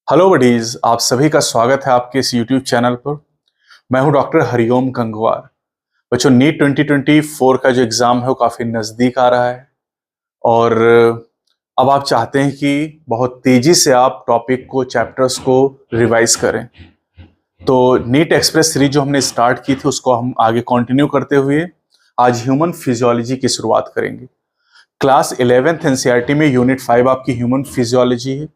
Hello buddies, आप सभी का स्वागत है आपके इस यूट्यूब चैनल पर। मैं हूं डॉक्टर हरिओम गंगवार। बच्चों, नीट 2024 का जो एग्ज़ाम है वो काफ़ी नज़दीक आ रहा है और अब आप चाहते हैं कि बहुत तेज़ी से आप टॉपिक को, चैप्टर्स को रिवाइज करें। तो नीट एक्सप्रेस सीरीज जो हमने स्टार्ट की थी उसको हम आगे कंटिन्यू करते हुए आज ह्यूमन फिजियोलॉजी की शुरुआत करेंगे। क्लास 11th एनसीईआरटी में यूनिट 5 आपकी ह्यूमन फिजियोलॉजी है,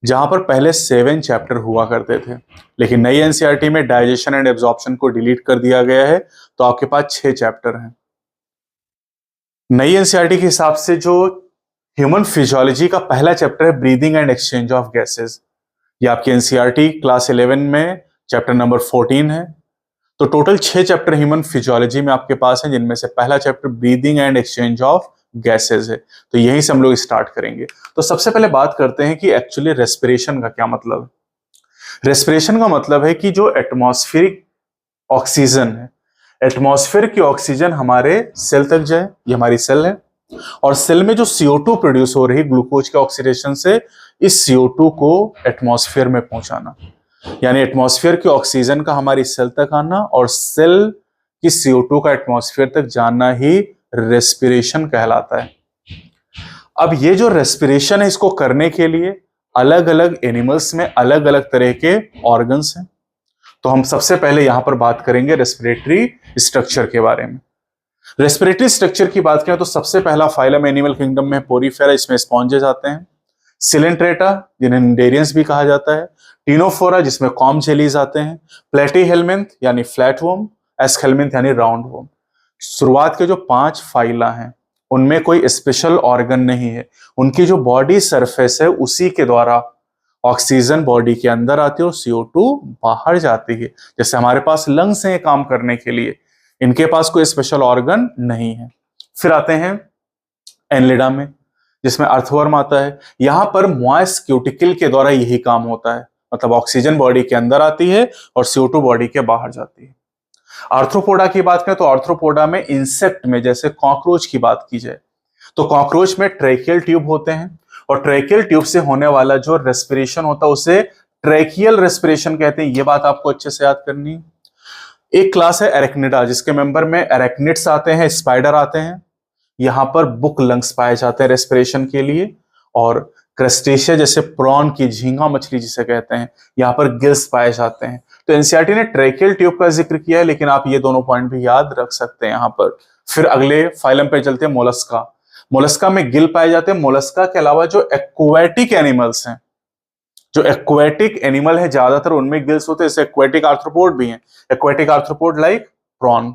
जहां पर पहले 7 चैप्टर हुआ करते थे, लेकिन नई एनसीईआरटी में डाइजेशन एंड एब्जॉर्प्शन को डिलीट कर दिया गया है, तो आपके पास 6 चैप्टर हैं। नई एनसीईआरटी के हिसाब से जो ह्यूमन फिजियोलॉजी का पहला चैप्टर है breathing and exchange of gases, ये आपकी एनसीईआरटी क्लास 11 में चैप्टर नंबर 14 है। तो टोटल 6 चैप्टर ह्यूमन फिजियोलॉजी में आपके पास है, जिनमें से पहला chapter breathing and exchange of gases है। तो यहीं से हम लोग स्टार्ट करेंगे। तो सबसे पहले बात करते हैं कि एक्चुअली रेस्पिरेशन का क्या मतलब है। रेस्पिरेशन का मतलब है कि जो एटमॉस्फेरिक ऑक्सीजन है, एटमॉस्फेयर की ऑक्सीजन हमारे सेल तक जाए, ये हमारी सेल है, और सेल में जो CO2 प्रोड्यूस हो रही है ग्लूकोज के ऑक्सीडेशन से, इस CO2 को एटमॉस्फेयर में पहुंचाना, यानी एटमॉस्फेयर की ऑक्सीजन का हमारी सेल तक आना और सेल की CO2 का एटमॉस्फेयर तक जाना ही रेस्पिरेशन कहलाता है। अब ये जो रेस्पिरेशन है, इसको करने के लिए अलग अलग एनिमल्स में अलग अलग तरह के ऑर्गन्स हैं। तो हम सबसे पहले यहां पर बात करेंगे रेस्पिरेटरी स्ट्रक्चर के बारे में। रेस्पिरेटरी स्ट्रक्चर की बात करें तो सबसे पहला फाइलम एनिमल किंगडम में पोरीफेरा, इसमें स्पॉन्जेस आते हैं। सिलेंट्रेटा, जिन्हें निडेरियंस भी कहा जाता है। टिनोफोरा, जिसमें कॉम जेलीज आते हैं। प्लेटीहेल्मिंथ यानी फ्लैट वर्म, एस्केल्मिंथ यानी राउंड वर्म। शुरुआत के जो 5 फाइला हैं उनमें कोई स्पेशल ऑर्गन नहीं है, उनकी जो बॉडी सरफेस है उसी के द्वारा ऑक्सीजन बॉडी के अंदर आती है और CO2 बाहर जाती है। जैसे हमारे पास लंग्स हैं काम करने के लिए, इनके पास कोई स्पेशल ऑर्गन नहीं है। फिर आते हैं एनलिडा में, जिसमें अर्थवर्म आता है। यहां पर मॉइस्ट क्यूटिकल के द्वारा यही काम होता है, मतलब ऑक्सीजन बॉडी के अंदर आती है और CO2 बॉडी के बाहर जाती है। आर्थ्रोपोडा की बात करें तो आर्थ्रोपोडा में इंसेक्ट में, जैसे कॉकरोच की बात की जाए तो कॉकरोच में ट्रैकियल ट्यूब होते हैं, और ट्रैकियल ट्यूब से होने वाला जो रेस्पिरेशन होता है उसे ट्रैकियल रेस्पिरेशन कहते हैं। ये बात आपको अच्छे से याद करनी है। एक क्लास है एरेक्निडा, जिसके मेंबर में एरेक्निड्स आते हैं, स्पाइडर आते हैं। यहां पर बुक लंग्स पाए जाते हैं रेस्पिरेशन के लिए। और क्रस्टेशिया, जैसे प्रॉन की, झींगा मछली जिसे कहते हैं, यहां पर गिल्स पाए जाते हैं। तो एनसीईआरटी ने ट्रैकियल ट्यूब का जिक्र किया है, लेकिन आप ये दोनों पॉइंट भी याद रख सकते हैं यहां पर। फिर अगले फाइलम पे चलते हैं, मोलस्का। मोलस्का में गिल पाए जाते हैं। मोलस्का के अलावा जो एक्वेटिक एनिमल्स हैं, जो एक्वेटिक एनिमल है ज्यादातर उनमें गिल्स होते हैं, जैसे एक्वेटिक आर्थ्रोपोड भी हैं। एक्वेटिक आर्थ्रोपोड लाइक प्रॉन,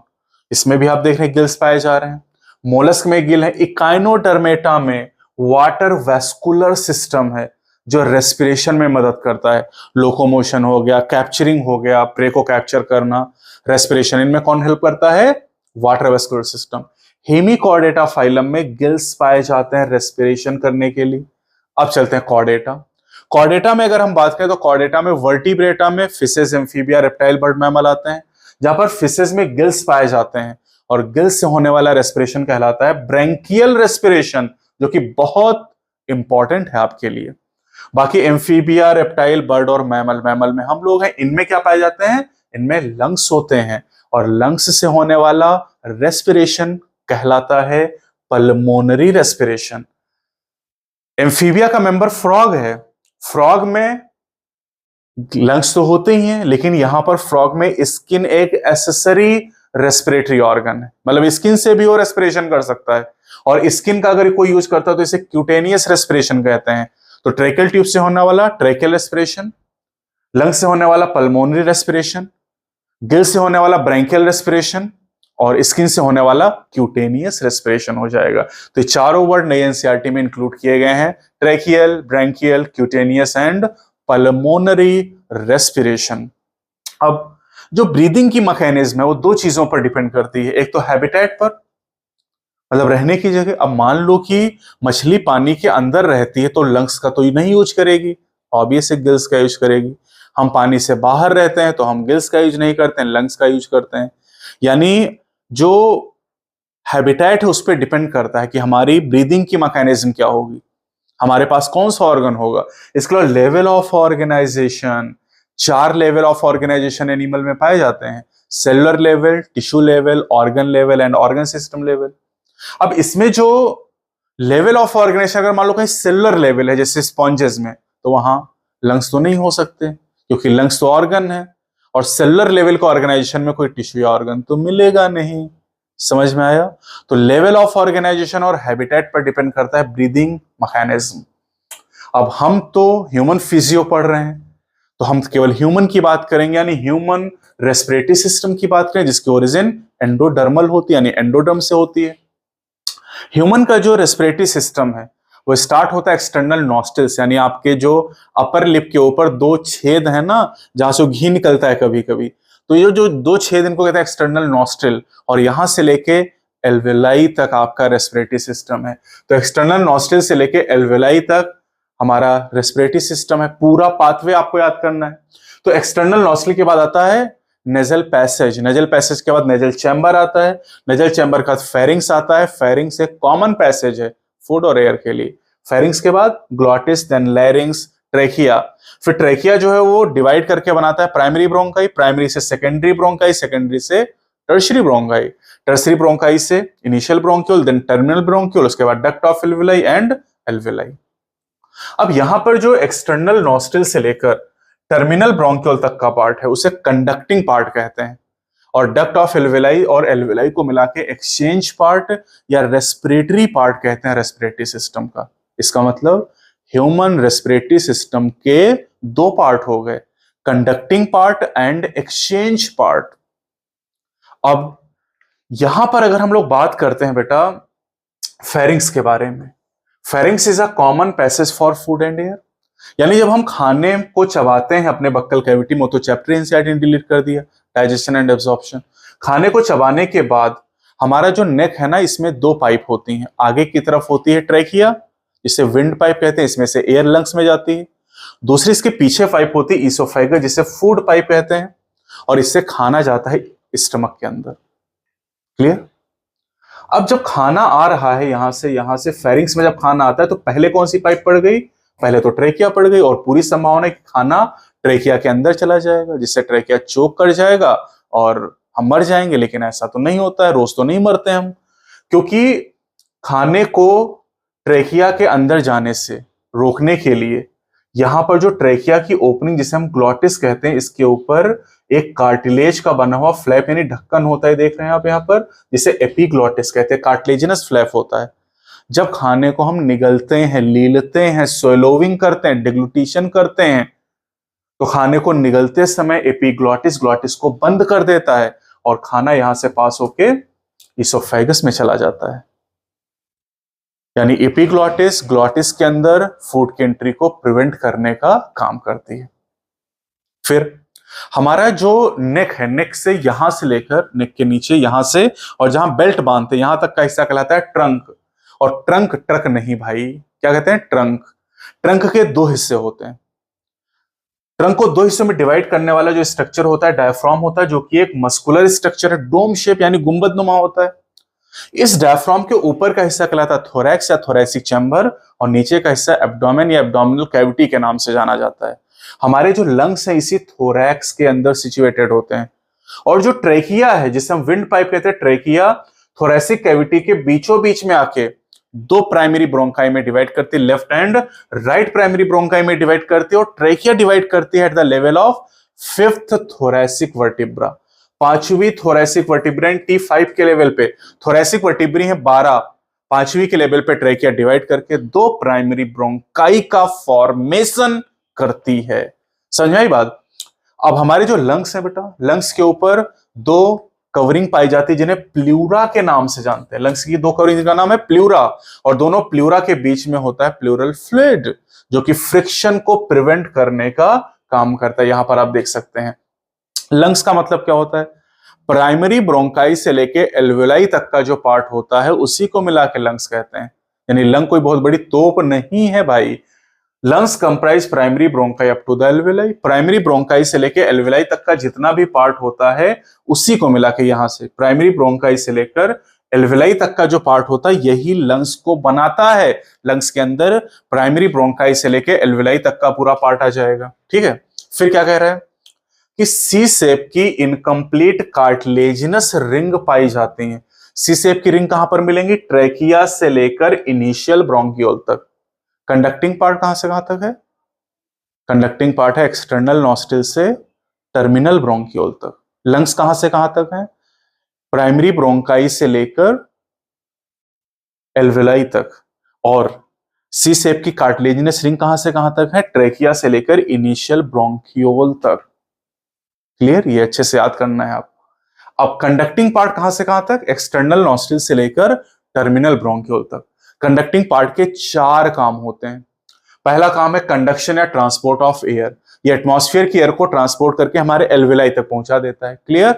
इसमें भी आप देख रहे हैं गिल्स पाए जा रहे हैं। मोलस्क में गिल है। इकाइनोडर्मेटा में वाटर वेस्कुलर सिस्टम है जो रेस्पिरेशन में मदद करता है। लोकोमोशन हो गया, कैप्चरिंग हो गया, प्रे को कैप्चर करना, रेस्पिरेशन, इनमें कौन हेल्प करता है? Water vascular system. Hemichordata phylum में गिल्स पाए जाते हैं रेस्पिरेशन करने के लिए। अब चलते हैं कॉर्डेटा। कॉर्डेटा में अगर हम बात करें तो कॉर्डेटा में वर्टिब्रेटा में fishes, amphibia, reptile, bird mammal आते हैं, जहां पर फिशेस में गिल्स पाए जाते हैं और गिल्स से होने वाला रेस्पिरेशन कहलाता है ब्रैंकियल रेस्पिरेशन, जो कि बहुत इंपॉर्टेंट है आपके लिए। बाकी एम्फीबिया, रेप्टाइल, बर्ड और मैमल, मैमल में हम लोग हैं, इनमें क्या पाए जाते हैं? इनमें लंग्स होते हैं और लंग्स से होने वाला रेस्पिरेशन कहलाता है पल्मोनरी रेस्पिरेशन। एम्फीबिया का मेंबर फ्रॉग है। फ्रॉग में लंग्स तो होते ही हैं, लेकिन यहां पर फ्रॉग में स्किन एक एसेसरी रेस्पिरेटरी ऑर्गन है, मतलब स्किन से भी वो रेस्पिरेशन कर सकता है। और स्किन का अगर कोई यूज करता है तो इसे क्यूटेनियस रेस्पिरेशन कहते हैं। तो ट्रेकियल ट्यूब से होने वाला ट्रेकियल रेस्पिरेशन, लंग से होने वाला पल्मोनरी रेस्पिरेशन, गिल से होने वाला ब्रैंकियल रेस्पिरेशन और स्किन से होने वाला क्यूटेनियस रेस्पिरेशन हो जाएगा। तो ये चारों वर्ड नई एनसीईआरटी में इंक्लूड किए गए हैं, tracheal, branchial, cutaneous and pulmonary respiration. अब जो ब्रीदिंग की मैकेनिज्म है वो 2 चीजों पर डिपेंड करती है। एक तो हैबिटेट पर, मतलब रहने की जगह। अब मान लो कि मछली पानी के अंदर रहती है तो लंग्स का तो नहीं यूज करेगी, ऑब्वियस है गिल्स का यूज करेगी। हम पानी से बाहर रहते हैं तो हम गिल्स का यूज नहीं करते हैं, लंग्स का यूज करते हैं। यानी जो हैबिटेट है उस पर डिपेंड करता है कि हमारी ब्रीदिंग की मैकेनिज्म क्या होगी। हमारे पास कौन सा ऑर्गन होगा? इसके अलावा level of organization, 4 level of organization animal में पाए जाते हैं, cellular level, tissue level, organ level and organ system level. अब इसमें जो लेवल ऑफ ऑर्गेनाइजेशन अगर मान लो कहीं सेलुलर लेवल है जैसे स्पॉन्जेस में, तो वहां लंग्स तो नहीं हो सकते क्योंकि लंग्स तो ऑर्गन है, और सेलुलर लेवल का ऑर्गेनाइजेशन में कोई टिश्यू या ऑर्गन तो मिलेगा नहीं। समझ में आया? तो लेवल ऑफ ऑर्गेनाइजेशन और हैबिटेट पर डिपेंड करता है ब्रीदिंग मैकेनिज्म। अब हम तो ह्यूमन फिजियो पढ़ रहे हैं, तो हम केवल ह्यूमन की बात करेंगे, यानी ह्यूमन रेस्पिरेटरी सिस्टम की बात करें जिसकी ओरिजिन एंडोडर्मल होती है, यानी एंडोडर्म से होती है। ह्यूमन का जो रेस्पिरेटरी सिस्टम है वो स्टार्ट होता है एक्सटर्नल नॉस्ट्रिल्स, यानी आपके जो अपर लिप के ऊपर 2 छेद है ना जहां से घी निकलता है कभी कभी, तो ये जो 2 छेद इनको कहते हैं एक्सटर्नल नॉस्ट्रिल, और यहां से लेके एल्वेलाई तक आपका रेस्पिरेटरी सिस्टम है। तो एक्सटर्नल नॉस्ट्रिल से लेके एल्वेलाई तक हमारा रेस्पिरेटरी सिस्टम है, पूरा पाथवे आपको याद करना है। तो एक्सटर्नल नॉस्ट्रिल के बाद आता है नेजल पैसेज, नेजल पैसेज के बाद नेजल चैम्बर आता है, नेजल चैम्बर का फेरिंग्स आता है, फेरिंग्स एक कॉमन पैसेज है फूड और एयर के लिए, फेरिंग्स के बाद ग्लॉटिस, देन लैरिंग्स, ट्रेकिया। फिर ट्रेकिया जो है वो डिवाइड करके बनाता है प्राइमरी ब्रोंकाई, प्राइमरी से सेकेंडरी ब्रोंकाई, सेकेंडरी से टर्शरी ब्रोंकाई, टर्शरी ब्रोंकाई से initial bronchiole, then terminal bronchiole, उसके बाद duct of alveoli and alveoli. अब यहां पर जो एक्सटर्नल नॉस्ट्रिल से लेकर टर्मिनल ब्रोंक्यूल तक का पार्ट है उसे कंडक्टिंग पार्ट कहते हैं, और डक्ट ऑफ एल्वेलाई और एल्वेलाई को मिला के एक्सचेंज पार्ट या रेस्पिरेटरी पार्ट कहते हैं रेस्पिरेटरी सिस्टम का। इसका मतलब ह्यूमन रेस्पिरेटरी सिस्टम के 2 पार्ट हो गए, conducting part and exchange part. अब यहां पर अगर हम लोग बात करते हैं बेटा फेरिंग्स के बारे में, pharynx is a common passage for food and air, यानी जब हम खाने को चबाते हैं अपने बक्कल कैविटी में, तो चैप्टर एनसीईआरटी ने डिलीट कर दिया, डाइजेशन एंड एब्जॉर्प्शन। खाने को चबाने के बाद हमारा जो नेक है ना, इसमें 2 पाइप होती हैं, आगे की तरफ होती है ट्रैकिया जिसे विंड पाइप कहते हैं, इसमें से एयर लंग्स में जाती है, दूसरी इसके पीछे पाइप होती है ईसोफेगस जिसे फूड पाइप कहते हैं, और इससे खाना जाता है स्टमक के अंदर। क्लियर? अब जब खाना आ रहा है यहां से फेरिंग्स में जब खाना आता है तो पहले कौन सी पाइप पड़ गई? पहले तो ट्रेकिया पड़ गई, और पूरी संभावना है कि खाना ट्रेकिया के अंदर चला जाएगा जिससे ट्रेकिया चोक कर जाएगा और हम मर जाएंगे। लेकिन ऐसा तो नहीं होता है, रोज तो नहीं मरते हम, क्योंकि खाने को ट्रेकिया के अंदर जाने से रोकने के लिए यहां पर जो ट्रेकिया की ओपनिंग जिसे हम ग्लॉटिस कहते हैं, इसके ऊपर एक कार्टिलेज का बना हुआ फ्लैप यानी ढक्कन होता है, देख रहे हैं आप यहाँ पर, जिसे एपिग्लॉटिस कहते हैं, कार्टिलेजिनस फ्लैप होता है। जब खाने को हम निगलते हैं, लीलते हैं, सोलोविंग करते हैं, डिग्लूटिशन करते हैं, तो खाने को निगलते समय एपिग्लॉटिस ग्लॉटिस को बंद कर देता है और खाना यहां से पास होके इसोफेगस में चला जाता है। यानी एपिग्लॉटिस ग्लॉटिस के अंदर फूड की एंट्री को प्रिवेंट करने का काम करती है। फिर हमारा जो नेक है, नेक से यहां से लेकर नेक के नीचे यहां से और जहां बेल्ट बांधते हैं यहां तक का हिस्सा कहलाता है ट्रंक। और ट्रंक ट्रक नहीं भाई, क्या कहते हैं? ट्रंक। ट्रंक के 2 हिस्से होते हैं। ट्रंक को 2 हिस्सों में डिवाइड करने वाला जो स्ट्रक्चर होता है डायफ्राम होता है, जो कि एक मस्कुलर स्ट्रक्चर है, डोम शेप यानी गुंबदनुमा होता है। इस डायफ्राम के ऊपर का हिस्सा कहलाता है थोरैक्स या थोरैसिक चैम्बर, और नीचे का हिस्सा एब्डोमेन या एब्डोमिनल कैविटी के नाम से जाना जाता है। हमारे जो लंग्स हैं इसी थोरैक्स के अंदर सिचुएटेड होते हैं, और जो ट्रेकिया है जिसे हम विंड पाइप कहते हैं, ट्रेकिया थोरैसिक कैविटी के बीचों बीच में आके 2 प्राइमरी ब्रोंकाई में डिवाइड करती है, left and right primary bronchi में डिवाइड करती है, और ट्रेकिया डिवाइड करती है at the level of 5th thoracic vertebra, 5वीं थोरैसिक वर्टिब्रा। T5 के लेवल पे थोरैसिक वर्टिब्री है 12, 5वीं के लेवल पे ट्रेकिया डिवाइड करके 2 प्राइमरी ब्रोंकाई का फॉर्मेशन करती है। समझ में आई बात? अब हमारे जो लंग्स है बेटा, लंग्स के ऊपर 2 कवरिंग पाई जाती है जिन्हें प्लूरा के नाम से जानते हैं। लंग्स की 2 कवरिंग का नाम है प्लूरा, और दोनों प्लूरा के बीच में होता है प्लूरल फ्लूइड जो कि फ्रिक्शन को प्रिवेंट करने का काम करता है। यहां पर आप देख सकते हैं लंग्स का मतलब क्या होता है? प्राइमरी ब्रोंकाई से लेके एल्वेलाई तक का जो पार्ट होता है उसी को मिला के लंग्स कहते हैं। यानी लंग कोई बहुत बड़ी तोप नहीं है भाई। Lungs comprise primary bronchi up to the alveoli, primary bronchi से लेके एल्वेलाई तक का जितना भी पार्ट होता है उसी को मिला के यहां से प्राइमरी ब्रोंकाई से लेकर एल्वेलाई तक का जो पार्ट होता है यही लंग्स को बनाता है। लंग्स के अंदर प्राइमरी ब्रोंकाई से लेके एल्वेलाई तक का पूरा पार्ट आ जाएगा। ठीक है, फिर क्या कह रहा है कि सी शेप की इनकम्प्लीट कार्टिलेजिनस रिंग पाई जाती है। सी शेप की रिंग कहां पर मिलेंगी? ट्रैकिया से लेकर इनिशियल ब्रोंकियोल तक। कंडक्टिंग पार्ट कहां से कहां तक है? कंडक्टिंग पार्ट है एक्सटर्नल नॉस्ट्रिल से टर्मिनल ब्रोंकियोल तक। लंग्स कहां से कहां तक है? प्राइमरी ब्रोंकाई से लेकर एल्वेलाई तक। और सी शेप की कार्टिलेजिनस रिंग कहां से कहां तक है? ट्रैकिया से लेकर इनिशियल ब्रोंकियोल तक। क्लियर? ये अच्छे से याद करना है आप। अब कंडक्टिंग पार्ट कहां से कहां तक? एक्सटर्नल नॉस्ट्रिल से लेकर टर्मिनल ब्रोंकियोल तक। कंडक्टिंग पार्ट के 4 काम होते हैं। पहला काम है कंडक्शन या ट्रांसपोर्ट ऑफ एयर। ये एटमॉस्फेयर की एयर को ट्रांसपोर्ट करके हमारे एल्वेलाई तक पहुंचा देता है। क्लियर?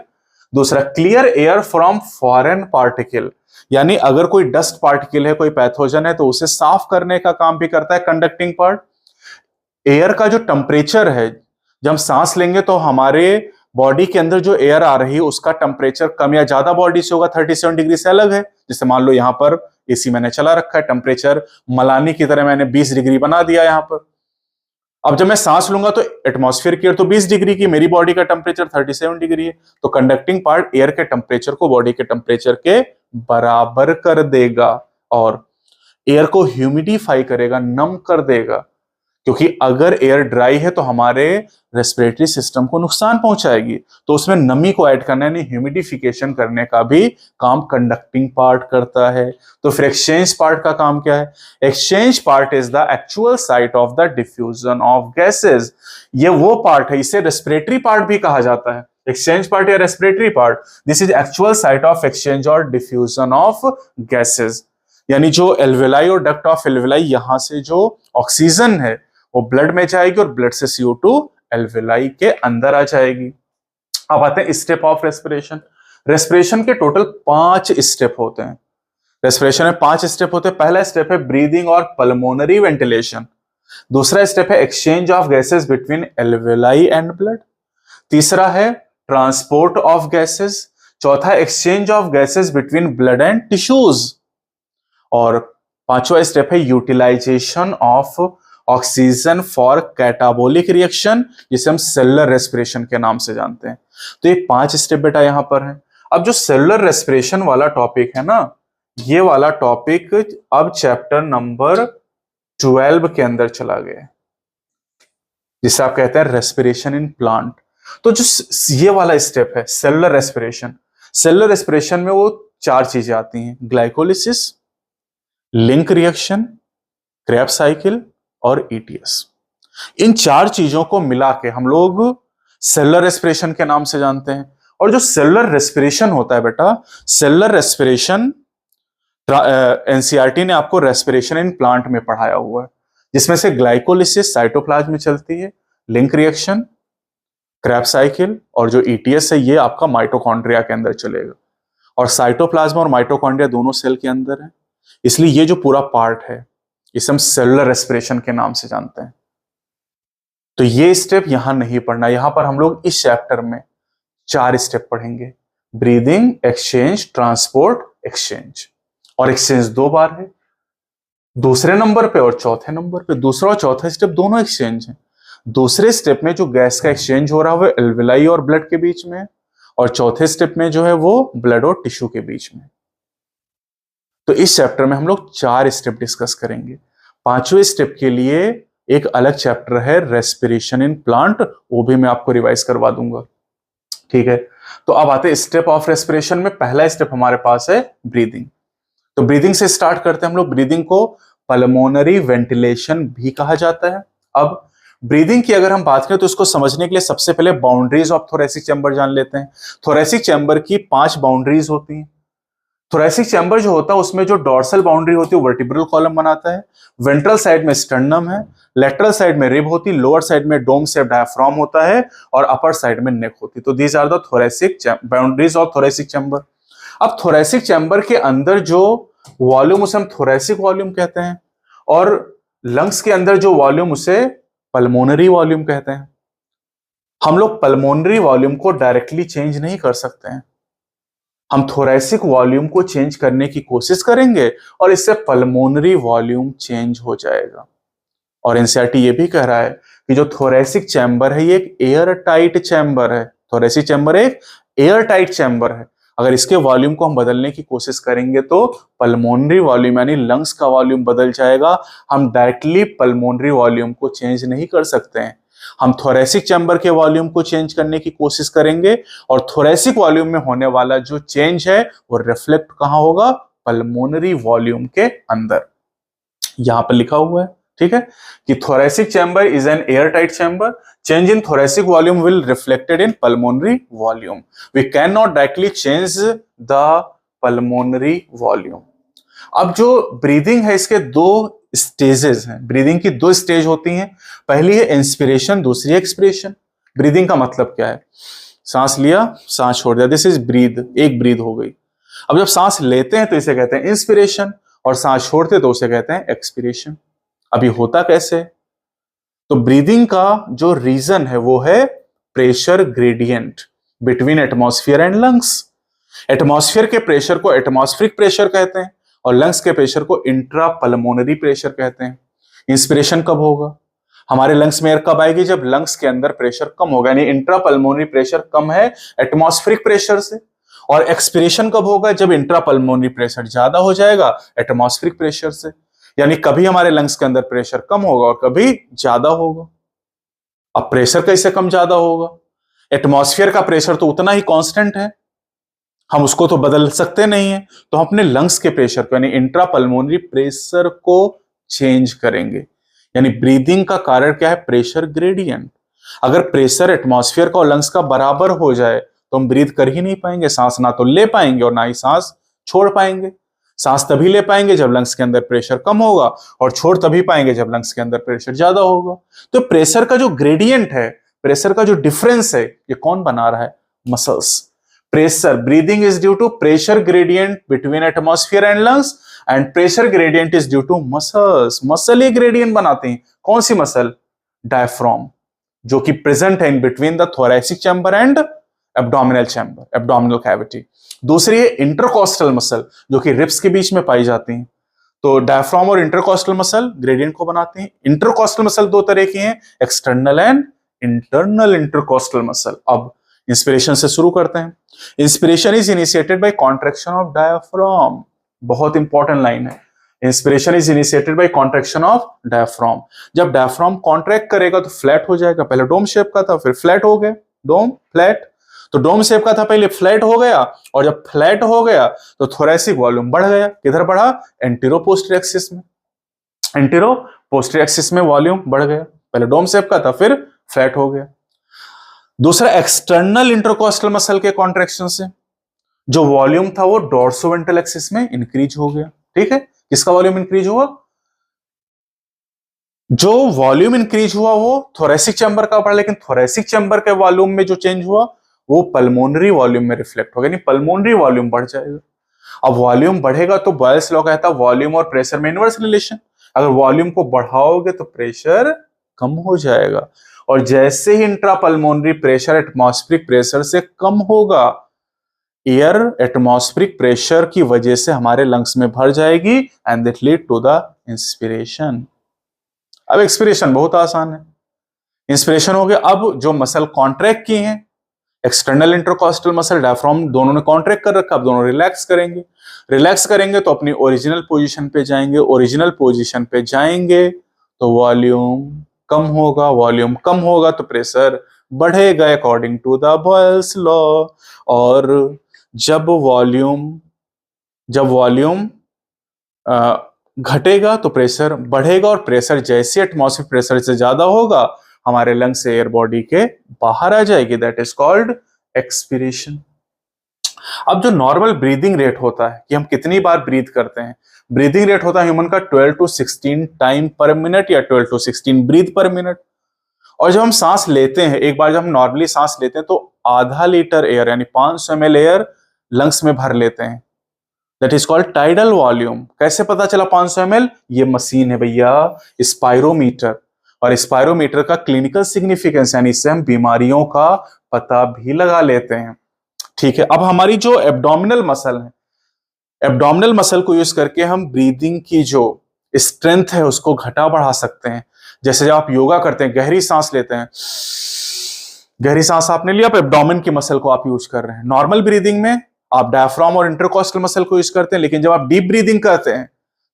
दूसरा, clear air from foreign particle, यानी अगर कोई डस्ट पार्टिकल है, कोई पैथोजन है, तो उसे साफ करने का काम भी करता है कंडक्टिंग पार्ट। एयर का जो टेम्परेचर है, जब हम सांस लेंगे तो हमारे बॉडी के अंदर जो एयर आ रही है उसका टेम्परेचर कम या ज्यादा बॉडी से होगा, 37 डिग्री से अलग है। जैसे मान लो यहां पर एसी मैंने चला रखा है, टेम्परेचर मलानी की तरह मैंने 20 डिग्री बना दिया यहां पर। अब जब मैं सांस लूंगा तो एटमॉस्फेयर की एयर तो 20 डिग्री की, मेरी बॉडी का टेम्परेचर 37 डिग्री है। तो कंडक्टिंग पार्ट एयर के टेम्परेचर को बॉडी के टेम्परेचर के बराबर कर देगा और एयर को ह्यूमिडिफाई करेगा, नम कर देगा। क्योंकि अगर एयर ड्राई है तो हमारे रेस्पिरेटरी सिस्टम को नुकसान पहुंचाएगी, तो उसमें नमी को ऐड करना यानी ह्यूमिडिफिकेशन करने का भी काम कंडक्टिंग पार्ट करता है। तो फिर एक्सचेंज पार्ट का काम क्या है? Exchange part is the actual site of the diffusion of gases. ये वो पार्ट है, इसे रेस्पिरेटरी पार्ट भी कहा जाता है। एक्सचेंज पार्ट या respiratory part, this is actual site of exchange और डिफ्यूजन ऑफ गैसेस। यानी जो एल्वेलाई और डक्ट ऑफ एल्वेलाई, यहां से जो ऑक्सीजन है वो ब्लड में जाएगी और ब्लड से CO2 एल्वेलाई के अंदर आ जाएगी। अब आते हैं स्टेप ऑफ रेस्पिरेशन। रेस्पिरेशन के टोटल 5 स्टेप होते हैं। रेस्पिरेशन में 5 स्टेप होते हैं। पहला स्टेप है ब्रीदिंग और पल्मोनरी वेंटिलेशन। दूसरा स्टेप है exchange of gases between alveoli and blood. तीसरा है ट्रांसपोर्ट ऑफ गैसेस। चौथा exchange of gases between blood and tissues. और पांचवा स्टेप है utilization of oxygen for catabolic reaction, जिसे हम सेलुलर रेस्पिरेशन के नाम से जानते हैं। तो ये 5 स्टेप बेटा यहां पर है। अब जो सेलुलर रेस्पिरेशन वाला टॉपिक है ना, ये वाला टॉपिक अब चैप्टर नंबर 12 के अंदर चला गया, जिसे आप कहते हैं रेस्पिरेशन इन प्लांट। तो जो ये वाला स्टेप है सेलुलर रेस्पिरेशन, सेलुलर रेस्पिरेशन में वो 4 चीजें आती हैं: glycolysis, link reaction, Krebs cycle और ETS। इन 4 चीजों को मिला के हम लोग सेलुलर रेस्पिरेशन के नाम से जानते हैं। और जो सेलुलर रेस्पिरेशन होता है बेटा, सेलुलर रेस्पिरेशन एनसीईआरटी ने आपको रेस्पिरेशन इन प्लांट में पढ़ाया हुआ है, जिसमें से ग्लाइकोलिसिस साइटोप्लाज्म में चलती है, लिंक रिएक्शन, क्रेब्स साइकिल और जो ETS है ये आपका माइटोकॉन्ड्रिया के अंदर चलेगा। और साइटोप्लाज्म और माइटोकॉन्ड्रिया दोनों सेल के अंदर है, इसलिए ये जो पूरा पार्ट है इसे हम सेलुलर रेस्पिरेशन के नाम से जानते हैं। तो ये स्टेप यहां नहीं पढ़ना, यहां पर हम लोग इस चैप्टर में 4 स्टेप पढ़ेंगे: ब्रीदिंग, एक्सचेंज, ट्रांसपोर्ट, एक्सचेंज। और एक्सचेंज 2 बार है, दूसरे नंबर पे और चौथे नंबर पे। दूसरा और चौथा स्टेप दोनों एक्सचेंज है। दूसरे स्टेप में जो गैस का एक्सचेंज हो रहा है वो एल्वेलाई और ब्लड के बीच में, और चौथे स्टेप में जो है वो ब्लड और टिश्यू के बीच में। तो इस चैप्टर में हम लोग 4 स्टेप डिस्कस करेंगे। 5वें स्टेप के लिए एक अलग चैप्टर है रेस्पिरेशन इन प्लांट, वो भी मैं आपको रिवाइज करवा दूंगा। ठीक है, तो अब आते हैं स्टेप ऑफ रेस्पिरेशन में। पहला स्टेप हमारे पास है ब्रीदिंग। तो ब्रीदिंग से स्टार्ट करते हैं हम लोग। ब्रीदिंग को पल्मोनरी वेंटिलेशन भी कहा जाता है। अब ब्रीदिंग की अगर हम बात करें तो उसको समझने के लिए सबसे पहले बाउंड्रीज ऑफ थोरेसिक चैम्बर जान लेते हैं। थोरेसिक चैम्बर की 5 बाउंड्रीज होती हैं। थोरेसिक चैम्बर जो होता है उसमें जो डॉर्सल बाउंड्री होती है वो वर्टिब्रल कॉलम बनाता है, वेंट्रल साइड में स्टर्नम है, लेटरल साइड में रिब होती है, लोअर साइड में डोम शेप डायफ्राम होता है और अपर साइड में नेक होती है। तो these are the thoracic boundaries of thoracic chamber. अब थोरेसिक चैम्बर के अंदर जो वॉल्यूम उसे हम थोरेसिक वॉल्यूम कहते हैं, और लंग्स के अंदर जो वॉल्यूम उसे पल्मोनरी वॉल्यूम कहते हैं। हम लोग पल्मोनरी वॉल्यूम को डायरेक्टली चेंज नहीं कर सकते हैं, हम थोरेसिक वॉल्यूम को चेंज करने की कोशिश करेंगे और इससे पल्मोनरी वॉल्यूम चेंज हो जाएगा। और एनसीईआरटी ये भी कह रहा है कि जो थोरेसिक चैम्बर है ये एक एयर टाइट चैम्बर है। थोरेसिक चैम्बर एक एयर टाइट चैम्बर है। अगर इसके वॉल्यूम को हम बदलने की कोशिश करेंगे तो पल्मोनरी वॉल्यूम यानी लंग्स का वॉल्यूम बदल जाएगा। हम डायरेक्टली पल्मोनरी वॉल्यूम को चेंज नहीं कर सकते हैं। हम थोरेसिक चैम्बर के वॉल्यूम को चेंज करने की कोशिश करेंगे और थोरेसिक वॉल्यूम में होने वाला जो चेंज है वो रिफ्लेक्ट कहां होगा? पल्मोनरी वॉल्यूम के अंदर। यहां पर लिखा हुआ है, ठीक है, कि thoracic chamber is an airtight chamber. Change in thoracic volume will reflected in pulmonary volume. We cannot directly change the pulmonary volume. अब जो ब्रीदिंग है इसके दो स्टेजेस हैं। ब्रीदिंग की दो स्टेज होती हैं। पहली है इंस्पिरेशन, दूसरी है एक्सपिरेशन। ब्रीदिंग का मतलब क्या है? सांस लिया, सांस छोड़ दिया, दिस इज ब्रीद, एक ब्रीद हो गई। अब जब सांस लेते हैं तो इसे कहते हैं इंस्पिरेशन और सांस छोड़ते तो उसे कहते हैं एक्सपिरेशन। अभी होता कैसे? तो ब्रीदिंग का जो रीजन है वो है pressure gradient between atmosphere and lungs. Atmosphere के प्रेशर को एटमॉस्फेरिक प्रेशर कहते हैं और लंग्स के प्रेशर को इंट्रा पल्मोनरी प्रेशर कहते हैं। इंस्पिरेशन कब होगा? हमारे लंग्स में एयर कब आएगी? जब लंग्स के अंदर प्रेशर कम होगा, यानी इंट्रा पल्मोनरी प्रेशर कम है एटमॉस्फेरिक प्रेशर से। और एक्सपिरेशन कब होगा? जब इंट्रा पल्मोनरी प्रेशर ज्यादा हो जाएगा एटमॉस्फेरिक प्रेशर से। यानी कभी हमारे लंग्स के अंदर प्रेशर कम होगा और कभी ज्यादा होगा। अब प्रेशर कैसे कम ज्यादा होगा? एटमॉस्फेयर का प्रेशर तो उतना ही कांस्टेंट है, हम उसको तो बदल सकते नहीं है। तो हम अपने लंग्स के प्रेशर को यानी इंट्रा पल्मोनरी प्रेशर को चेंज करेंगे। यानी ब्रीदिंग का कारण क्या है? Pressure gradient. अगर प्रेशर एटमॉस्फेयर का और लंग्स का बराबर हो जाए तो हम ब्रीथ कर ही नहीं पाएंगे। सांस ना तो ले पाएंगे और ना ही सांस छोड़ पाएंगे। सांस तभी ले पाएंगे जब लंग्स के अंदर प्रेशर कम होगा और छोड़ तभी पाएंगे जब लंग्स के अंदर प्रेशर ज्यादा होगा। तो प्रेशर का जो ग्रेडियंट है, प्रेशर का जो डिफरेंस है, ये कौन बना रहा है? Muscles. Pressure, breathing is due to pressure gradient between atmosphere and lungs and pressure gradient is due to muscles. Muscle ही ग्रेडियंट बनाते हैं। कौन सी मसल? डायफ्राम, जो कि प्रेजेंट है in between the thoracic chamber and abdominal chamber, abdominal cavity. दूसरी है intercostal muscle, जो कि रिब्स के बीच में पाई जाती हैं। तो डायफ्राम और इंटरकॉस्टल मसल ग्रेडियंट को बनाते हैं। इंटरकॉस्टल मसल दो तरह की हैं, external and internal intercostal muscle. अब इंस्पिरेशन से शुरू करते हैं। Inspiration is initiated by contraction of diaphragm. बहुत इंपॉर्टेंट लाइन है। Inspiration is initiated by contraction of diaphragm. जब डायफ्राम कॉन्ट्रैक्ट करेगा तो फ्लैट हो जाएगा। पहले डोम शेप का था, फिर फ्लैट हो गया, डोम फ्लैट। तो डोम शेप का था, पहले फ्लैट हो गया और जब फ्लैट हो गया तो थोरेसिक वॉल्यूम बढ़ गया। किधर बढ़ा? एंटीरो पोस्टीरियर एक्सिस में। एंटीरो पोस्टीरियर एक्सिस में वॉल्यूम बढ़ गया। पहले डोम शेप का था, फिर फ्लैट हो गया। दूसरा, एक्सटर्नल इंटरकॉस्टल मसल के कॉन्ट्रैक्शन से जो वॉल्यूम था वो डोर्सोवेंट्रल एक्सिस में इंक्रीज हो गया। ठीक है, किसका वॉल्यूम इंक्रीज हुआ? जो वॉल्यूम इंक्रीज हुआ वो थोरेसिक चैम्बर का बढ़ा, लेकिन थोरेसिक चैम्बर के वॉल्यूम में जो चेंज हुआ वो पल्मोनरी वॉल्यूम में रिफ्लेक्ट होगा, यानी पल्मोनरी वॉल्यूम बढ़ जाएगा। अब वॉल्यूम बढ़ेगा तो बॉयल्स लॉ कहता है वॉल्यूम और प्रेशर में इनवर्स रिलेशन। अगर वॉल्यूम को बढ़ाओगे तो प्रेशर कम हो जाएगा, और जैसे ही intra pulmonary pressure atmospheric pressure से कम होगा, एयर एटमॉस्फेरिक प्रेशर की वजह से हमारे लंग्स में भर जाएगी and that lead to the inspiration. अब एक्सपिरेशन बहुत आसान है। इंस्पिरेशन हो गया। अब जो मसल कॉन्ट्रैक्ट की हैं, एक्सटर्नल इंटरकॉस्टल मसल, डायफ्राम, दोनों ने कॉन्ट्रैक्ट कर रखा, अब दोनों रिलैक्स करेंगे। रिलैक्स करेंगे तो अपनी ओरिजिनल पोजीशन पे जाएंगे। ओरिजिनल पोजीशन पे जाएंगे तो वॉल्यूम कम होगा। वॉल्यूम कम होगा तो प्रेशर बढ़ेगा according to the Boyle's law. और जब वॉल्यूम घटेगा तो प्रेशर बढ़ेगा, और प्रेशर जैसे एटमॉस्फेरिक प्रेशर से ज्यादा होगा हमारे लंग से एयर बॉडी के बाहर आ जाएगी। That is called expiration. अब जो नॉर्मल ब्रीदिंग रेट होता है कि हम कितनी बार ब्रीथ करते हैं, ब्रीदिंग रेट होता है ह्यूमन का 12 to 16 टाइम पर मिनट या 12 to 16 ब्रीथ पर मिनट। और जब हम सांस लेते हैं, एक बार जब हम नॉर्मली सांस लेते हैं तो आधा लीटर एयर यानी 500 ml एयर लंग्स में भर लेते हैं। That is called tidal volume. कैसे पता चला 500 ml? ये मशीन है भैया, स्पायरोमीटर। और स्पायरोमीटर का क्लिनिकल सिग्निफिकेंस यानी इससे हम बीमारियों का पता भी लगा लेते हैं। ठीक है, अब हमारी जो एब्डोमिनल मसल है, एब्डोमिनल मसल को यूज करके हम ब्रीदिंग की जो स्ट्रेंथ है उसको घटा बढ़ा सकते हैं। जैसे जब आप योगा करते हैं, गहरी सांस लेते हैं, गहरी सांस आपने लिया, आप एब्डोमेन की मसल को आप यूज कर रहे हैं। नॉर्मल ब्रीदिंग में आप डायफ्राम और इंटरकॉस्टल मसल को यूज करते हैं, लेकिन जब आप डीप ब्रीदिंग करते हैं,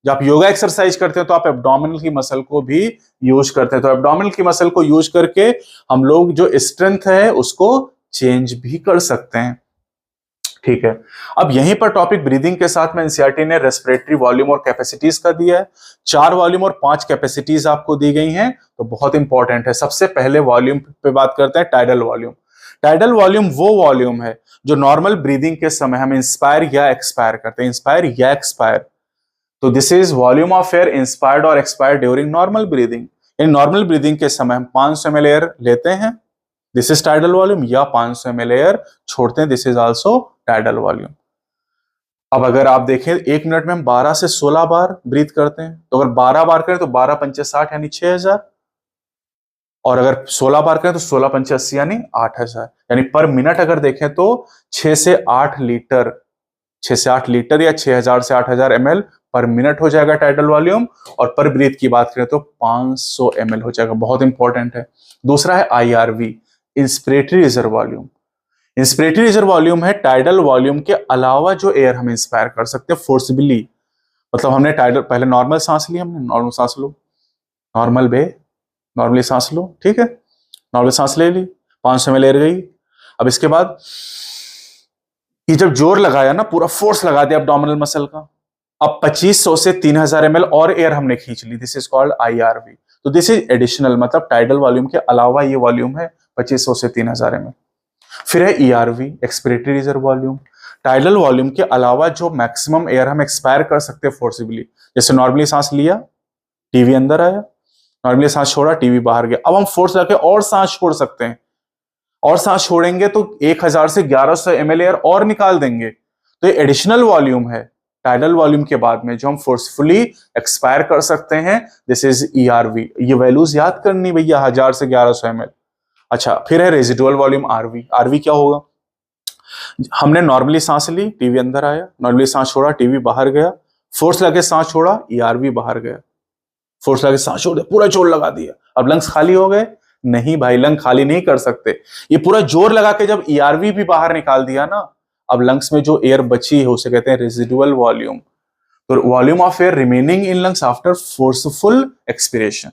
जब आप योगा एक्सरसाइज करते हैं, तो आप एब्डोमिनल की मसल को भी यूज करते हैं। तो एब्डोमिनल की मसल को यूज करके हम लोग जो स्ट्रेंथ है उसको चेंज भी कर सकते हैं। ठीक है, अब यहीं पर टॉपिक ब्रीदिंग के साथ में एनसीईआरटी ने रेस्पिरेटरी वॉल्यूम और कैपेसिटीज का दिया है। 4 वॉल्यूम और 5 कैपेसिटीज आपको दी गई हैं, तो बहुत इंपॉर्टेंट है। सबसे पहले वॉल्यूम पे बात करते हैं, टाइडल वॉल्यूम। टाइडल वॉल्यूम वो वॉल्यूम है जो नॉर्मल ब्रीदिंग के समय हम इंस्पायर या एक्सपायर करते हैं, इंस्पायर या एक्सपायर। तो this is volume of air inspired और expired during normal breathing. In normal breathing के समय हम 500 ml एयर लेते हैं, दिस इज टाइडल वॉल्यूम, या 500 ml एयर छोड़ते हैं, this is also tidal volume. अब अगर आप देखें 1 मिनट में हम 12 से 16 बार ब्रीथ करते हैं, तो अगर 12 बार करें तो 12 पंचे 60 यानी 6000, और अगर 16 बार करें तो 16 पंचे 80 यानी 8000, यानी पर मिनट अगर देखें तो 6 से 8 लीटर, 6 से 8 लीटर या 6000 से 8000 ml पर मिनट हो जाएगा टाइडल वॉल्यूम। और पर ब्रीथ की बात करें तो 500 ml हो जाएगा, बहुत इंपॉर्टेंट है। दूसरा है IRV, inspiratory reserve volume. Inspiratory reserve volume है टाइडल वॉल्यूम के अलावा जो एयर हम इंस्पायर कर सकते हैं फोर्सबली। मतलब हमने टाइडल, पहले नॉर्मल सांस ली, हमने नॉर्मल सांस लो, नॉर्मल नॉर्मली सांस लो, ठीक है, नॉर्मल सांस ले ली, 500 ml एयर गई। अब इसके बाद ये जब जोर लगाया ना, पूरा फोर्स लगा दिया एब्डोमिनल मसल का, अब 2500 से 3000 ml और एयर हमने खींच ली, दिस इज कॉल्ड IRV। तो दिस इज एडिशनल, मतलब टाइडल वॉल्यूम के अलावा ये वॉल्यूम है 2500 से 3000 ml। फिर है ERV, expiratory reserve volume. Tidal volume के अलावा जो मैक्सिमम एयर हम एक्सपायर कर सकते हैं फोर्सिबली, जैसे नॉर्मली सांस लिया, टीवी अंदर आया, नॉर्मली सांस छोड़ा, टीवी बाहर गया। अब हम फोर्स लगा के और सांस छोड़ सकते हैं, और सांस छोड़ेंगे तो 1000 से 1100 ml एयर और निकाल देंगे। तो ये एडिशनल वॉल्यूम है टाइडल वॉल्यूम के बाद में, जो हम फोर्सफुली एक्सपायर कर सकते हैं, दिस इज ERV। ये वैल्यूज याद करनी भैया, 1000 से 1100 ml। अच्छा, फिर है रेजिडुअल वॉल्यूम RV। RV क्या होगा, हमने नॉर्मली सांस ली, टीवी अंदर आया, नॉर्मली सांस छोड़ा, टीवी बाहर गया, फोर्स लगे सांस छोड़ा, ERV बाहर गया, फोर्स लगे सांस छोड़ दिया, पूरा जोर लगा दिया, अब लंग्स खाली हो गए? नहीं भाई, लंग खाली नहीं कर सकते। ये पूरा जोर लगा के जब ERV भी बाहर निकाल दिया ना, अब लंग्स में जो एयर बची है उसे कहते हैं रेजिडुअल वॉल्यूम। तो volume of air remaining in lungs after forceful expiration,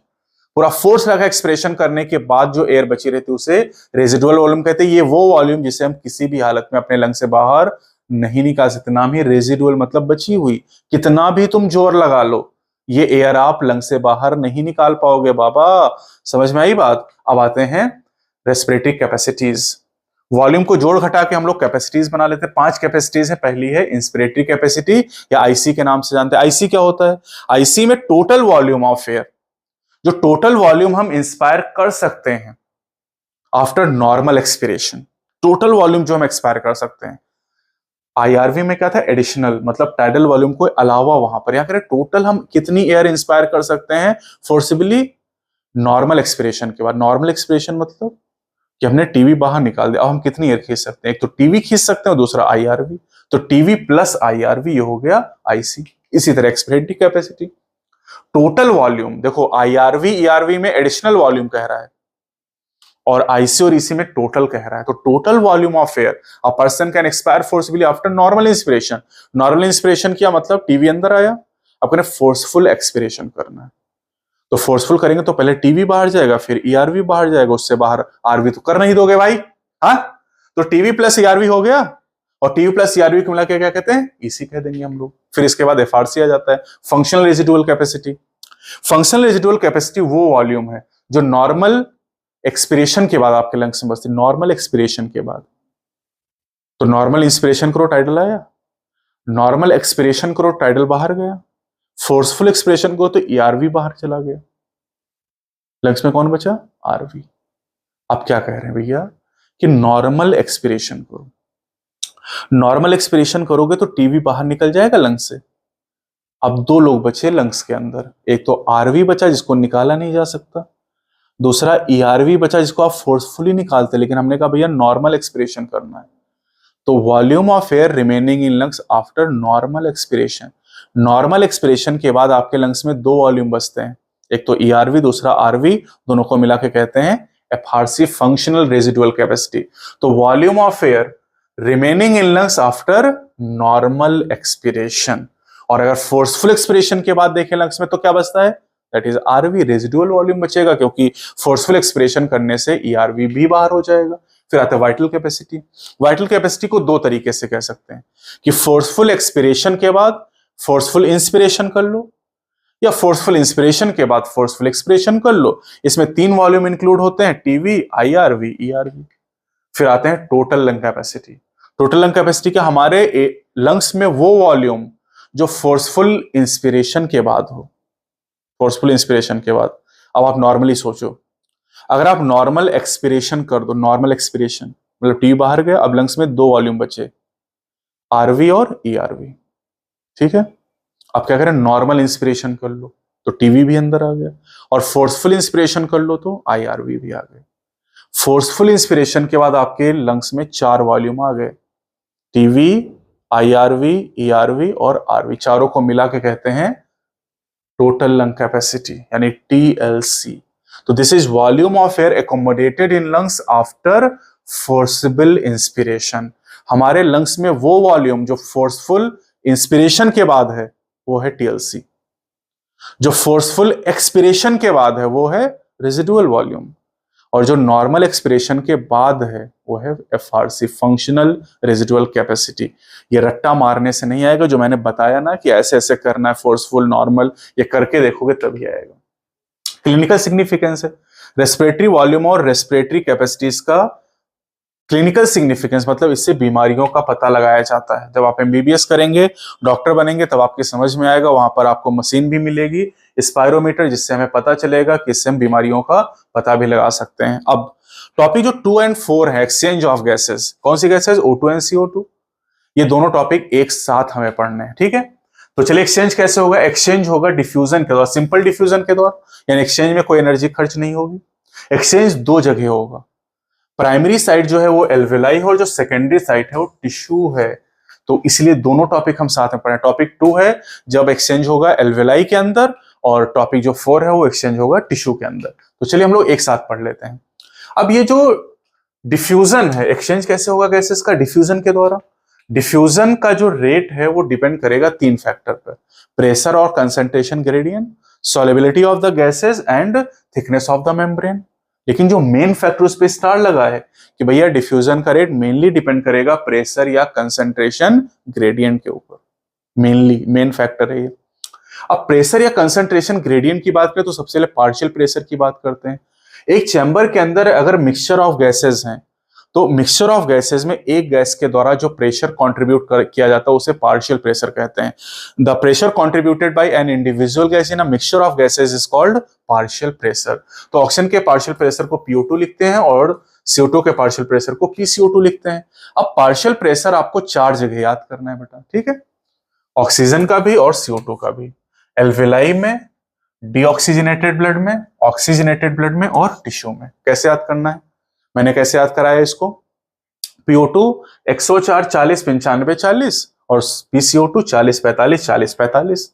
पूरा फोर्स लगा एक्सप्रेशन करने के बाद जो एयर बची रहती है उसे रेजिडुअल वॉल्यूम कहते हैं। ये वो वॉल्यूम जिसे हम किसी भी हालत में अपने लंग से बाहर नहीं निकाल सकते, नाम ही रेजिडुअल, मतलब बची हुई। कितना भी तुम जोर लगा लो, ये एयर आप लंग से बाहर नहीं निकाल पाओगे बाबा। समझ में आई बात? अब आते हैं रेस्पिरेटरी कैपेसिटीज। वॉल्यूम को जोड़ घटा के हम लोग कैपेसिटीज बना लेते हैं। 5 कैपेसिटीज है। पहली है इंस्पिरेटरी कैपेसिटी, या आईसी के नाम से जानते हैं। आईसी क्या होता है? आईसी में टोटल वॉल्यूम ऑफ एयर, जो टोटल वॉल्यूम हम इंस्पायर कर सकते हैं after normal expiration, total volume जो हम एक्सपायर कर सकते हैं। IRV में क्या था? एडिशनल, मतलब टाइडल वॉल्यूम को अलावा वहां पर, यहाँ करें टोटल हम कितनी एयर इंस्पायर कर सकते हैं फोर्सिबली नॉर्मल एक्सपिरेशन के बाद। नॉर्मल एक्सपिरेशन मतलब कि हमने टीवी बाहर निकाल दिया, अब हम कितनी एयर खींच सकते हैं? एक तो टीवी खींच सकते हैं और दूसरा IRV। तो टीवी प्लस IRV ये हो गया IC। इसी तरह एक्सपिरेटरी कैपेसिटी, टोटल वॉल्यूम, देखो IRV ERV में एडिशनल वॉल्यूम कह रहा है और IC और EC में टोटल कह रहा है। तो total volume of air a person can expire forcefully after normal inspiration. Normal inspiration क्या मतलब? टीवी अंदर आया, अपने फोर्सफुल एक्सपिरेशन करना है। तो फोर्सफुल करेंगे तो पहले टीवी बाहर जाएगा, फिर ERV बाहर जाएगा, उससे बाहर RV तो कर नहीं दोगे भाई, हाँ? तो टीवी प्लस ERV हो गया, और टीवी प्लस ERV को मिला के क्या कहते हैं? EC कह देंगे हम लोग। फिर इसके बाद FRC आ जाता है, functional residual capacity. Functional residual capacity वो वॉल्यूम है जो नॉर्मल एक्सपिरेशन के बाद आपके लंग्स में बचती, नॉर्मल एक्सपिरेशन के बाद। तो नॉर्मल इंस्पिरेशन करो, टाइडल आया, नॉर्मल एक्सपिरेशन करो, टाइडल बाहर गया, फोर्सफुल एक्सपिरेशन करो तो ERV बाहर चला गया, लंग्स में कौन बचा? RV। अब क्या कह रहे हैं भैया कि नॉर्मल एक्सपिरेशन करो। नॉर्मल एक्सपिरेशन करोगे तो टीवी बाहर निकल जाएगा लंग्स से। अब 2 लोग बचे लंग्स के अंदर, एक तो RV बचा जिसको निकाला नहीं जा सकता, दूसरा ERV बचा जिसको आप फोर्सफुली निकालते, लेकिन हमने कहा भैया नॉर्मल एक्सपिरेशन करना है। तो volume of air remaining in lungs after normal expiration, normal expiration के बाद आपके लंग्स में दो वॉल्यूम बचते हैं, एक तो ईआरवी, दूसरा आरवी, दोनों को मिला के कहते हैं एफआरसी, फंक्शनल रेजिडुअल कैपेसिटी। तो volume of air remaining in lungs after normal expiration, और अगर फोर्सफुल एक्सपिरेशन के बाद देखें लंग्स में तो क्या बचता है, that is RV, residual volume बचेगा, क्योंकि फोर्सफुल एक्सपिरेशन करने से ईआरवी भी बाहर हो जाएगा। फिर आता है वाइटल कैपेसिटी। वाइटल कैपेसिटी को दो तरीके से कह सकते हैं कि फोर्सफुल एक्सपिरेशन के बाद फोर्सफुल इंस्पिरेशन कर लो, या फोर्सफुल इंस्पिरेशन के बाद फोर्सफुल एक्सपिरेशन कर लो। इसमें तीन वॉल्यूम इंक्लूड होते हैं, टीवी, आईआरवी, ईआरवी। फिर आते हैं total lung capacity. Total lung capacity क्या, हमारे लंग्स में वो वॉल्यूम जो फोर्सफुल इंस्पिरेशन के बाद हो, फोर्सफुल इंस्पिरेशन के बाद। अब आप नॉर्मली सोचो, अगर आप नॉर्मल एक्सपिरेशन कर दो, नॉर्मल एक्सपिरेशन मतलब टी बाहर गया, अब लंग्स में दो वॉल्यूम बचे, आरवी और ईआरवी, ठीक है। अब क्या करें, नॉर्मल इंस्पिरेशन कर लो तो टीवी भी अंदर आ गया, और फोर्सफुल इंस्पिरेशन कर लो तो आईआरवी भी आ गए। फोर्सफुल इंस्पिरेशन के बाद आपके लंग्स में चार वॉल्यूम आ गए, टीवी, आईआरवी, ईआरवी और आरवी, चारों को मिला के कहते हैं टोटल लंग कैपेसिटी, यानी टीएलसी। तो this is volume of air accommodated in lungs after forcible inspiration. हमारे लंग्स में वो वॉल्यूम जो फोर्सफुल इंस्पिरेशन के बाद है वो है टीएलसी, जो फोर्सफुल एक्सपिरेशन के बाद है वो है रेजिडुअल वॉल्यूम, और जो नॉर्मल एक्सपिरेशन के बाद है वो है एफआरसी, फंक्शनल रेजिडुअल कैपेसिटी। ये रट्टा मारने से नहीं आएगा, जो मैंने बताया ना कि ऐसे ऐसे करना है, फोर्सफुल, नॉर्मल, ये करके देखोगे तभी आएगा। क्लिनिकल सिग्निफिकेंस है, रेस्पिरेटरी वॉल्यूम और रेस्पिरेटरी कैपेसिटीज का क्लिनिकल सिग्निफिकेंस, मतलब इससे बीमारियों का पता लगाया जाता है। जब आप एमबीबीएस करेंगे, डॉक्टर बनेंगे, तब आपके समझ में आएगा, वहां पर आपको मशीन भी मिलेगी, स्पायरोमीटर, जिससे हमें पता चलेगा कि इससे हम बीमारियों का पता भी लगा सकते हैं। अब टॉपिक जो 2 और 4 है, एक्सचेंज ऑफ गैसेस, कौन सी गैसेस, O2 एंड CO2, ये दोनों टॉपिक एक साथ हमें पढ़ने हैं, ठीक है। तो चलिए, एक्सचेंज कैसे होगा, एक्सचेंज होगा डिफ्यूजन के द्वारा, सिंपल डिफ्यूजन के द्वारा, यानी एक्सचेंज में कोई एनर्जी खर्च नहीं होगी। एक्सचेंज दो जगह होगा, प्राइमरी साइड जो है वो एल्वेलाई है, और जो सेकेंडरी साइड है वो टिश्यू है। तो इसलिए दोनों टॉपिक हम साथ में पढ़े। टॉपिक 2 है जब एक्सचेंज होगा एल्वेलाई के अंदर, और टॉपिक जो 4 है वो एक्सचेंज होगा टिश्यू के अंदर। तो चलिए हम लोग एक साथ पढ़ लेते हैं। अब ये जो डिफ्यूजन है, एक्सचेंज कैसे होगा गैसेस का, डिफ्यूजन के द्वारा। डिफ्यूजन का जो रेट है वो डिपेंड करेगा 3 फैक्टर पर, प्रेशर और concentration gradient, solubility of the gases and thickness of the membrane. लेकिन जो मेन फैक्टर उस पे स्टार लगा है कि भैया डिफ्यूजन का रेट मेनली डिपेंड करेगा प्रेशर या कंसंट्रेशन ग्रेडियंट के ऊपर, मेनली मेन फैक्टर है ये। अब प्रेशर या कंसंट्रेशन ग्रेडियंट की बात करें तो सबसे पहले पार्शियल प्रेशर की बात करते हैं। एक चैम्बर के अंदर अगर मिक्सचर ऑफ गैसेस हैं, तो मिक्सचर ऑफ गैसेस में एक गैस के द्वारा जो प्रेशर कंट्रीब्यूट किया जाता है उसे पार्शियल प्रेशर कहते हैं। The pressure contributed bye an individual gas in a mixture of gases is called partial pressure. तो ऑक्सीजन के पार्शियल प्रेशर को PO2 लिखते हैं, और CO2 के पार्शियल प्रेशर को PCO2 लिखते हैं। अब पार्शियल प्रेशर आपको 4 जगह याद करना है बेटा, ठीक है, ऑक्सीजन का भी और CO2 का भी, एल्वेलाई में, डीऑक्सीजनेटेड ब्लड में, ऑक्सीजनेटेड ब्लड में और टिश्यू में। कैसे याद करना है, मैंने कैसे याद कराया इसको, PO2 104 40 95 40 और PCO2 40 45 40 45।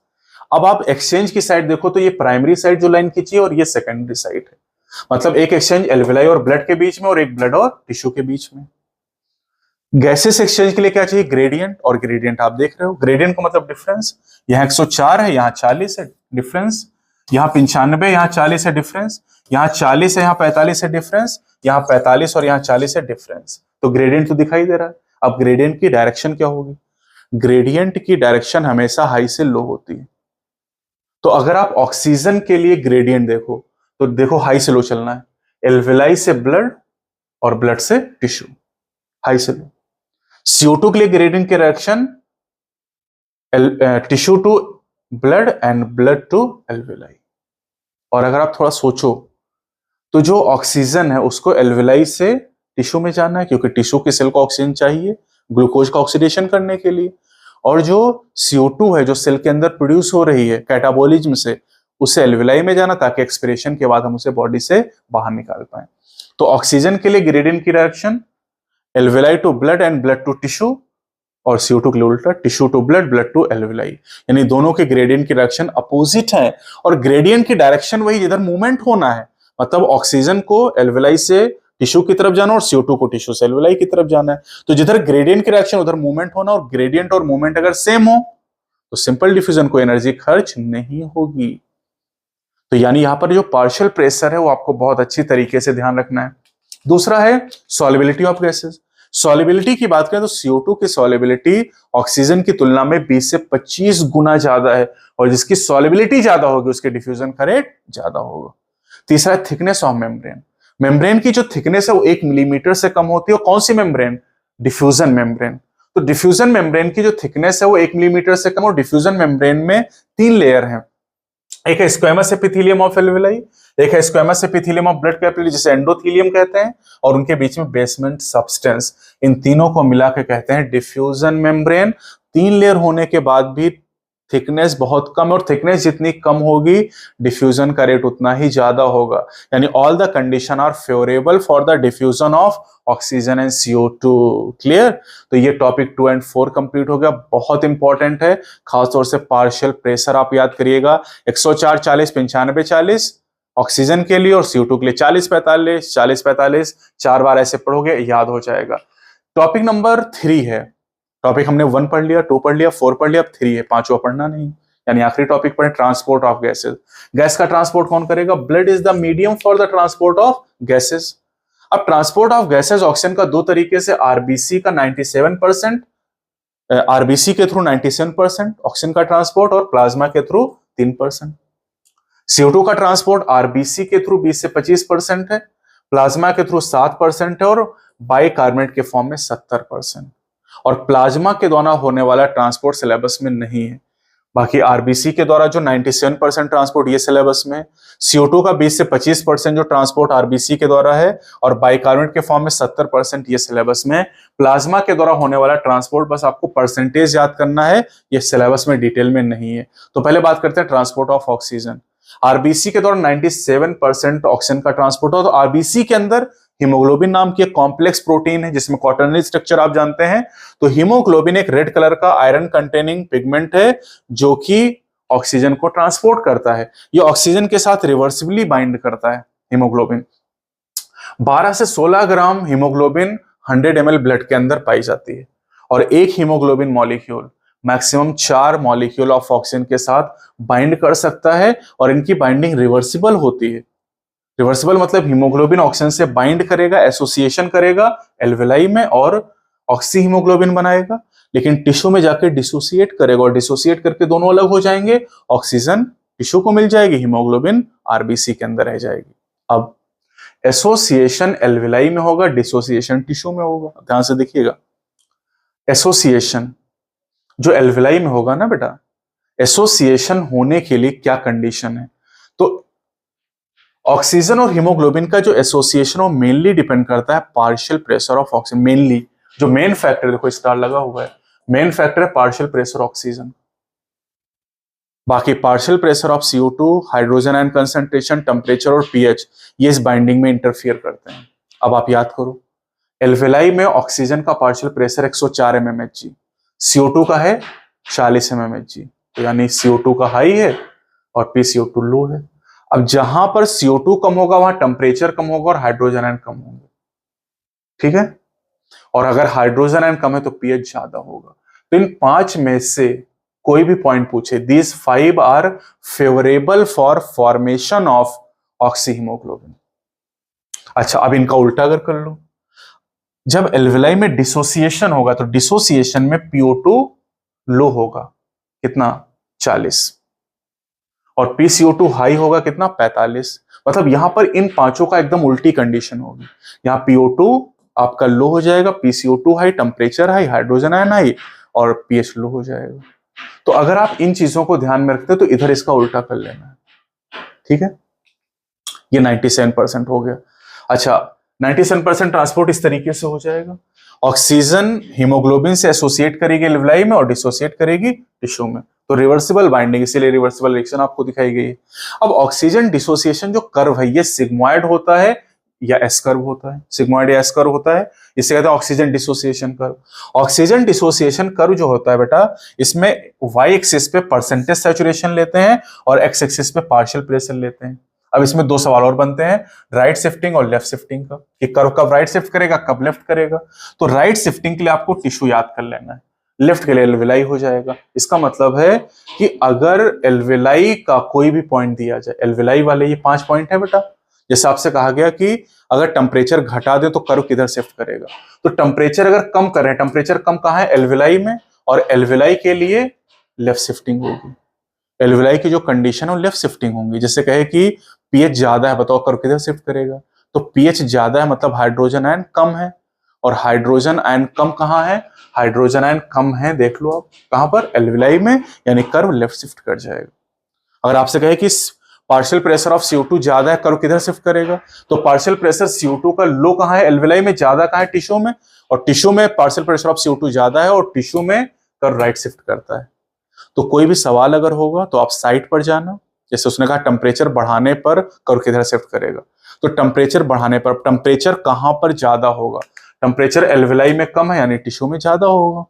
अब आप एक्सचेंज की साइड देखो तो ये प्राइमरी साइड जो लाइन खींची है और ये सेकेंडरी साइड है, मतलब एक एक्सचेंज एल्वेलाई और ब्लड के बीच में और एक ब्लड और टिश्यू के बीच में। गैसेस एक्सचेंज के लिए क्या चाहिए, ग्रेडियंट, और ग्रेडियंट आप देख रहे हो, ग्रेडियंट का मतलब डिफरेंस। यहाँ 104 है, यहाँ 40 है, डिफरेंस। यहाँ 95, यहाँ 40 है, डिफरेंस। यहाँ 40 है, यहाँ 45 है, डिफरेंस। यहाँ 45 और यहाँ 40 है, डिफरेंस। तो ग्रेडियंट तो दिखाई दे रहा है। अब ग्रेडियंट की डायरेक्शन क्या होगी, ग्रेडियंट की डायरेक्शन हमेशा हाई से लो होती है। तो अगर आप ऑक्सीजन के लिए ग्रेडियंट देखो तो देखो हाई से लो चलना है, एल्वेलाई से ब्लड और ब्लड से टिश्यू, हाई से लो। CO2 के लिए ग्रेडियंट की direction tissue to blood and blood to alveoli. और अगर आप थोड़ा सोचो तो जो ऑक्सीजन है उसको एल्वेलाई से टिश्यू में जाना है, क्योंकि टिश्यू के सेल को ऑक्सीजन चाहिए ग्लूकोज का ऑक्सीडेशन करने के लिए, और जो CO2 है जो सेल के अंदर प्रोड्यूस हो रही है कैटाबोलिज्म से, उसे एल्वेलाई में जाना ताकि एक्सपिरेशन के बाद हम उसे बॉडी से बाहर निकाल पाए। तो ऑक्सीजन के लिए ग्रेडियंट की direction alveoli to blood and blood to tissue, और CO2 के लिए उल्टा, tissue to blood, blood to alveoli. यानी दोनों के ग्रेडियंट की डायरेक्शन अपोजिट है, और ग्रेडियंट की डायरेक्शन वही जिधर मूवमेंट होना है। मतलब ऑक्सीजन को एल्वेलाई से टिश्यू की तरफ जाना और CO2 को टिश्यू से एल्वेलाई की तरफ जाना है। तो जिधर ग्रेडियंट की डायरेक्शन उधर मूवमेंट होना, और ग्रेडियंट और मूवमेंट अगर सेम हो तो सिंपल डिफ्यूजन को एनर्जी खर्च नहीं होगी। तो यानी यहां पर जो पार्शियल प्रेशर है वो आपको बहुत अच्छी तरीके से ध्यान रखना है। दूसरा है सॉल्युबिलिटी ऑफ गैसेस। सॉल्युबिलिटी की बात करें तो CO2 की सॉल्युबिलिटी ऑक्सीजन की तुलना में 20 से 25 गुना ज्यादा है, और जिसकी सॉल्युबिलिटी ज्यादा होगी उसके डिफ्यूजन का रेट ज्यादा होगा। तीसरा है थिकनेस ऑफ मेम्ब्रेन। मेम्ब्रेन की जो थिकनेस है वो 1 मिलीमीटर से कम होती है। और कौन सी मेम्ब्रेन? Diffusion membrane. तो डिफ्यूजन मेम्ब्रेन की जो थिकनेस है वो 1 मिलीमीटर से कम, और डिफ्यूजन मेम्ब्रेन में 3 लेयर हैं। एक है स्क्वेमस एपिथेलियम ऑफ एल्वेलाई, एक है squamous epithelium of blood capillary जिसे एंडोथेलियम कहते हैं, और उनके बीच में बेसमेंट सब्सटेंस। इन तीनों को मिला के कहते हैं डिफ्यूजन मेम्ब्रेन। 3 लेयर होने के बाद भी थिकनेस बहुत कम, और थिकनेस जितनी कम होगी डिफ्यूजन का रेट उतना ही ज्यादा होगा। यानी all the condition are favourable for the diffusion of oxygen and CO2। Clear? तो ये टॉपिक 2 और 4 कंप्लीट हो गया। बहुत इंपॉर्टेंट है, खासतौर से पार्शियल प्रेशर आप याद करिएगा। 104 40 95 40 ऑक्सीजन के लिए, और CO2 के लिए 40 45 40 45, 4 बार ऐसे पढ़ोगे याद हो जाएगा। टॉपिक नंबर 3 है। टॉपिक हमने 1 पढ़ लिया, 2 पढ़ लिया, 4 पढ़ लिया, अब 3 है, 5वां पढ़ना नहीं। यानी आखिरी टॉपिक पढ़े ट्रांसपोर्ट ऑफ गैसेस। गैस का ट्रांसपोर्ट कौन करेगा? Blood is the medium for the transport of gases. अब ट्रांसपोर्ट ऑफ गैसेस ऑक्सीजन का 2 तरीके से, आरबीसी का 97%, आरबीसी के थ्रू 97% ऑक्सीजन का ट्रांसपोर्ट, और प्लाज्मा के थ्रू 3%। CO2 का ट्रांसपोर्ट आरबीसी के थ्रू 20 से 25% है, प्लाज्मा के थ्रू 7% है, और बाइकार्बोनेट के फॉर्म में 70%। और प्लाज्मा के द्वारा होने वाला ट्रांसपोर्ट सिलेबस में नहीं है। बाकी आरबीसी के द्वारा जो 97% ट्रांसपोर्ट ये सिलेबस में, CO2 का 20 से 25% जो ट्रांसपोर्ट आरबीसी के द्वारा है, और बाइकार्बोनेट के फॉर्म में 70% ये सिलेबस में। प्लाज्मा के द्वारा होने वाला ट्रांसपोर्ट बस आपको परसेंटेज याद करना है, ये सिलेबस में डिटेल में नहीं है। तो पहले बात करते हैं ट्रांसपोर्ट ऑफ ऑक्सीजन। आरबीसी के द्वारा 97% ऑक्सीजन का ट्रांसपोर्ट हो। तो आरबीसी के अंदर हीमोग्लोबिन नाम की एक कॉम्प्लेक्स प्रोटीन है जिसमें क्वाटरनरी स्ट्रक्चर आप जानते हैं। तो हीमोग्लोबिन एक रेड कलर का आयरन कंटेनिंग पिगमेंट है जो कि ऑक्सीजन को ट्रांसपोर्ट करता है। ये ऑक्सीजन के साथ रिवर्सिबली बाइंड करता है हीमोग्लोबिन। 12 से 16 ग्राम हीमोग्लोबिन 100 ml ब्लड के अंदर पाई जाती है, और एक haemoglobin molecule maximum 4 molecule of oxygen के साथ बाइंड कर सकता है, और इनकी बाइंडिंग रिवर्सिबल होती है। रिवर्सिबल मतलब हीमोग्लोबिन ऑक्सीजन से बाइंड करेगा, एसोसिएशन करेगा एल्वेलाई में, और ऑक्सी हीमोग्लोबिन बनाएगा, लेकिन टिश्यू में जाकर डिसोसिएट करेगा, और डिसोसिएट करके दोनों अलग हो जाएंगे। ऑक्सीजन टिश्यू को मिल जाएगी, हीमोग्लोबिन आरबीसी के अंदर रह जाएगी। अब एसोसिएशन एल्वेलाई में होगा, डिसोसिएशन टिश्यू में होगा। ध्यान से देखिएगा, एसोसिएशन जो एल्वेलाई में होगा ना बेटा, एसोसिएशन होने के लिए क्या कंडीशन है? तो ऑक्सीजन और हीमोग्लोबिन का जो एसोसिएशन वो मेनली डिपेंड करता है partial pressure of oxygen. Mainly जो मेन फैक्टर, देखो स्टार लगा हुआ है, मेन फैक्टर है पार्शियल प्रेशर ऑक्सीजन। बाकी partial pressure of CO2, hydrogen ion concentration, temperature और पीएच, ये इस बाइंडिंग में इंटरफियर करते हैं। अब आप याद करो, एल्वेलाई में ऑक्सीजन का पार्शियल प्रेशर 104 mmHg, CO2 का है 40 mmHg। तो यानी CO2 का हाई है और PCO2 लो है। अब जहां पर CO2 कम होगा वहां टेम्परेचर कम होगा और हाइड्रोजन आयन कम होंगे, ठीक है। और अगर हाइड्रोजन आयन कम है तो पीएच ज्यादा होगा। तो इन 5 में से कोई भी पॉइंट पूछे, these 5 are favourable for formation of oxyhaemoglobin. अच्छा, अब इनका उल्टा अगर कर लो, जब एल्वेलाई में डिसोसिएशन होगा तो डिसोसिएशन में PO2 लो होगा, कितना 40, और PCO2 हाई होगा, कितना 45। मतलब यहां पर इन पांचों का एकदम उल्टी कंडीशन होगी। यहां PO2 आपका लो हो जाएगा, PCO2 high, temperature high, hydrogen ion high, और पीएच लो हो जाएगा। तो अगर आप इन चीजों को ध्यान में रखते हो तो इधर इसका उल्टा कर लेना है, ठीक है। ये 97% हो गया। अच्छा, 97% ट्रांसपोर्ट इस तरीके से हो जाएगा। ऑक्सीजन हीमोग्लोबिन से एसोसिएट करेगी एल्वेलाई में और डिसोसिएट करेगी टिश्यू में, तो रिवर्सिबल बाइंडिंग, इसीलिए रिवर्सिबल रिएक्शन आपको दिखाई गई है। अब ऑक्सीजन डिसोसिएशन जो कर्व है ये सिग्मोइड होता है, या एस कर्व होता है, सिग्मोइड या एस कर्व होता है। इसे कहते हैं oxygen dissociation curve. Oxygen dissociation curve जो होता है बेटा, इसमें वाई एक्सिस पे परसेंटेज सैचुरेशन लेते हैं और एक्स एक्सिस पे पार्शियल प्रेशर लेते हैं। अब इसमें दो सवाल और बनते हैं, राइट शिफ्टिंग और लेफ्ट शिफ्टिंग का, कि कर्व कब राइट शिफ्ट करेगा, कब लेफ्ट करेगा। तो राइट शिफ्टिंग के लिए आपको टिश्यू याद कर लेना है, लेफ्ट के लिए एल्वेलाई हो जाएगा। इसका मतलब है कि अगर एल्वेलाई का कोई भी पॉइंट दिया जाए, एल्वेलाई वाले ये 5 पॉइंट है बेटा, जैसे आपसे कहा गया कि अगर टेम्परेचर घटा दे तो कर्व किधर शिफ्ट करेगा, तो टेम्परेचर अगर कम करें, टेम्परेचर कम कहाँ है, एल्वेलाई में, और एल्वेलाई के लिए लेफ्ट शिफ्टिंग होगी। एल्वेलाई की जो कंडीशन है वो लेफ्ट शिफ्टिंग होंगी। जैसे कहे कि पीएच ज्यादा है, बताओ कर्व किधर शिफ्ट करेगा, तो पीएच ज्यादा है मतलब हाइड्रोजन आयन कम है, और हाइड्रोजन आयन कम कहाँ है, हाइड्रोजन आयन कम है, देख लो आप कहां पर, एल्वेलाई में, यानी कर्व लेफ्ट शिफ्ट कर जाएगा। अगर आपसे कहे कि पार्शियल प्रेशर ऑफ CO2 ज्यादा है, कर्व किधर शिफ्ट करेगा, तो पार्शियल प्रेशर CO2 का लो कहां है, एल्वेलाई में, ज्यादा कहां है, टिश्यू में, और टिश्यू में पार्शियल प्रेशर ऑफ CO2 ज्यादा है और टिश्यू में कर्व राइट शिफ्ट करता है। तो कोई भी सवाल अगर होगा तो आप साइट पर जाना, जैसे उसने कहा टेम्परेचर बढ़ाने पर कर्व किधर शिफ्ट करेगा, तो टेम्परेचर बढ़ाने पर टेम्परेचर कहां पर ज्यादा होगा, टेम्परेचर एल्वेलाई में कम है यानी टिश्यू में ज्यादा होगा,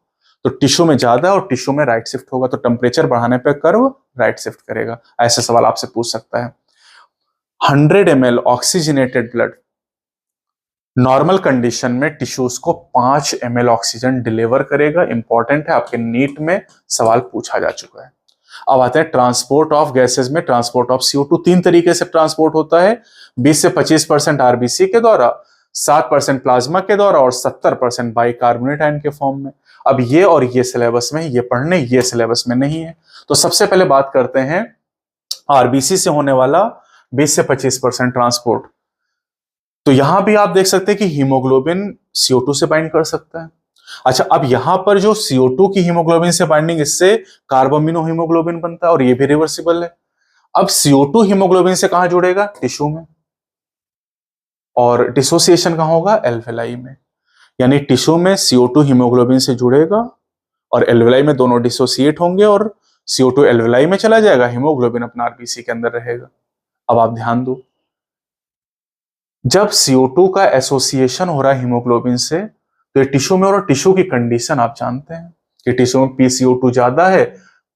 तो टिश्यू में ज्यादा है और टिश्यू में राइट शिफ्ट होगा, तो टेम्परेचर बढ़ाने पर कर्व राइट शिफ्ट करेगा। ऐसे सवाल आपसे पूछ सकता है। 100 ml oxygenated blood normal condition में टिश्यूज को 5 ml ऑक्सीजन डिलीवर करेगा। इंपॉर्टेंट है, आपके नीट में सवाल पूछा जा चुका है। अब आते हैं ट्रांसपोर्ट ऑफ गैसेस में। ट्रांसपोर्ट ऑफ CO2 तीन तरीके से ट्रांसपोर्ट होता है, 20 से 25% आरबीसी के द्वारा, 7% प्लाज्मा के द्वारा और 70% बाइकार्बोनेट आयन के फॉर्म में। अब ये और ये सिलेबस में, ये पढ़ने, ये सिलेबस में नहीं है। तो सबसे पहले बात करते हैं आरबीसी से होने वाला 20 से 25% ट्रांसपोर्ट। तो यहां भी आप देख सकते हैं कि हीमोग्लोबिन CO2 से बाइंड कर सकता है। अच्छा, अब यहां पर जो CO2 की हीमोग्लोबिन से बाइंडिंग, इससे कार्बोमिनो हीमोग्लोबिन बनता है और ये भी रिवर्सिबल है। अब CO2 हीमोग्लोबिन से कहां जुड़ेगा, टिश्यू में, और डिसोसिएशन कहां होगा, एल्वेलाई में, यानी टिश्यू में CO2 हीमोग्लोबिन से जुड़ेगा और एल्वेलाई में, दोनों डिसोसिएट होंगे और CO2 एल्वेलाई में चला जाएगा, हीमोग्लोबिन अपना आरबीसी के अंदर रहेगा। अब आप ध्यान दो, जब CO2 का एसोसिएशन हो रहा है हीमोग्लोबिन से, तो ये टिश्यू में, और टिश्यू की कंडीशन आप जानते हैं कि टिश्यू में PCO2 ज्यादा है,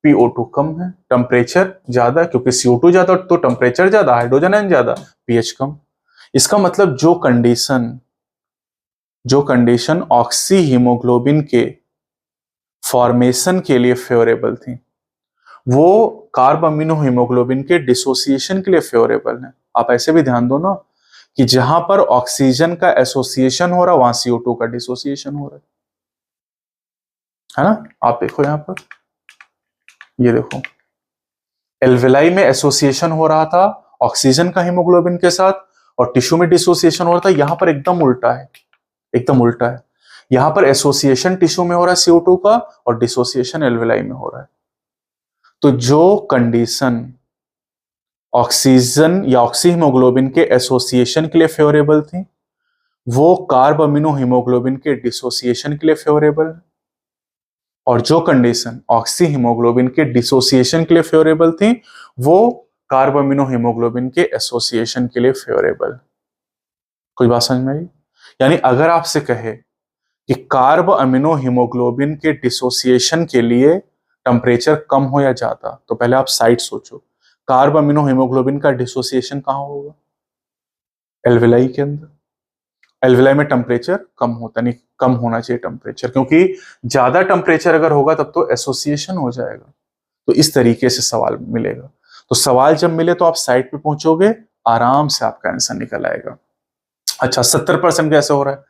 PO2 कम है, टेम्परेचर ज्यादा है, क्योंकि CO2 ज्यादा तो टेम्परेचर ज्यादा, हाइड्रोजन आयन ज्यादा, pH कम। इसका मतलब जो कंडीशन ऑक्सी हीमोग्लोबिन के फॉर्मेशन के लिए फेवरेबल थी, वो कार्ब अमीनो हीमोग्लोबिन के डिसोसिएशन के लिए फेवरेबल है। आप ऐसे भी ध्यान दो ना कि जहां पर ऑक्सीजन का एसोसिएशन हो रहा, वहां CO2 का डिसोसिएशन हो रहा है ना। आप देखो यहां पर, ये देखो, एल्वेलाई में एसोसिएशन हो रहा था ऑक्सीजन का हीमोग्लोबिन के साथ, और टिश्यू में डिसोसिएशन हो रहा था। यहां पर एकदम उल्टा है, एकदम उल्टा है। यहां पर एसोसिएशन टिश्यू में हो रहा है CO2 का, और डिसोसिएशन एल्वेलाई में हो रहा है। तो जो कंडीशन ऑक्सीजन या ऑक्सी हीमोग्लोबिन के एसोसिएशन के लिए फेवरेबल थी, वो कार्ब अमीनो हीमोग्लोबिन के डिसोसिएशन के लिए फेवरेबल है, और जो कंडीशन ऑक्सी हीमोग्लोबिन के डिसोसिएशन के लिए फेवरेबल थी, वो कार्ब अमीनो हीमोग्लोबिन के एसोसिएशन के लिए फेवरेबल। कोई बात समझ में आई? यानी अगर आपसे कहे कि कार्ब अमीनो हीमोग्लोबिन के डिसोसिएशन के लिए टेम्परेचर कम हो या ज्यादा, तो पहले आप साइड सोचो, कार्ब अमीनो हीमोग्लोबिन का डिसोसिएशन कहां होगा, एल्वेलाई के अंदर। एल्वेलाई में टेम्परेचर कम होता नहीं, कम होना चाहिए टेम्परेचर, क्योंकि ज्यादा टेम्परेचर अगर होगा तब तो एसोसिएशन हो जाएगा। तो इस तरीके से सवाल मिलेगा। तो सवाल जब मिले तो आप साइट पे पहुंचोगे, आराम से आपका आंसर निकल आएगा। अच्छा, 70% कैसे हो रहा है?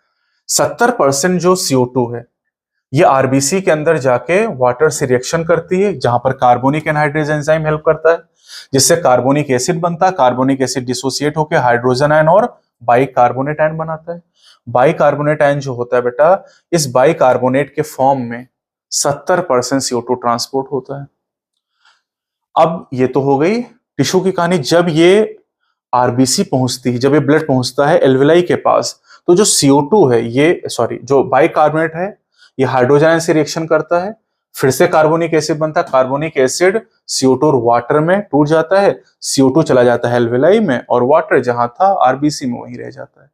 70% जो CO2 है, ये आरबीसी के अंदर जाके वाटर से रिएक्शन करती है, जहां पर कार्बोनिक एनहाइड्रेज एंजाइम हेल्प करता है, जिससे कार्बोनिक एसिड बनता है। कार्बोनिक एसिड डिसोसिएट होकर हाइड्रोजन आयन और बाइकार्बोनेट आयन बनाता है। बाइकार्बोनेट आयन जो होता है बेटा, इस बाइकार्बोनेट के फॉर्म में 70% CO2 ट्रांसपोर्ट होता है। अब ये तो हो गई टिश्यू की कहानी। जब ये आरबीसी पहुंचती है, जब ये ब्लड पहुंचता है एल्वेलाई के पास, तो जो CO2 है, ये जो बाइकार्बोनेट है, ये हाइड्रोजन आयन से रिएक्शन करता है, फिर से कार्बोनिक एसिड बनता है, कार्बोनिक एसिड CO2 और वाटर में टूट जाता है, CO2 चला जाता है एल्वेलाई में और वाटर जहां था RBC में वहीं रह जाता है।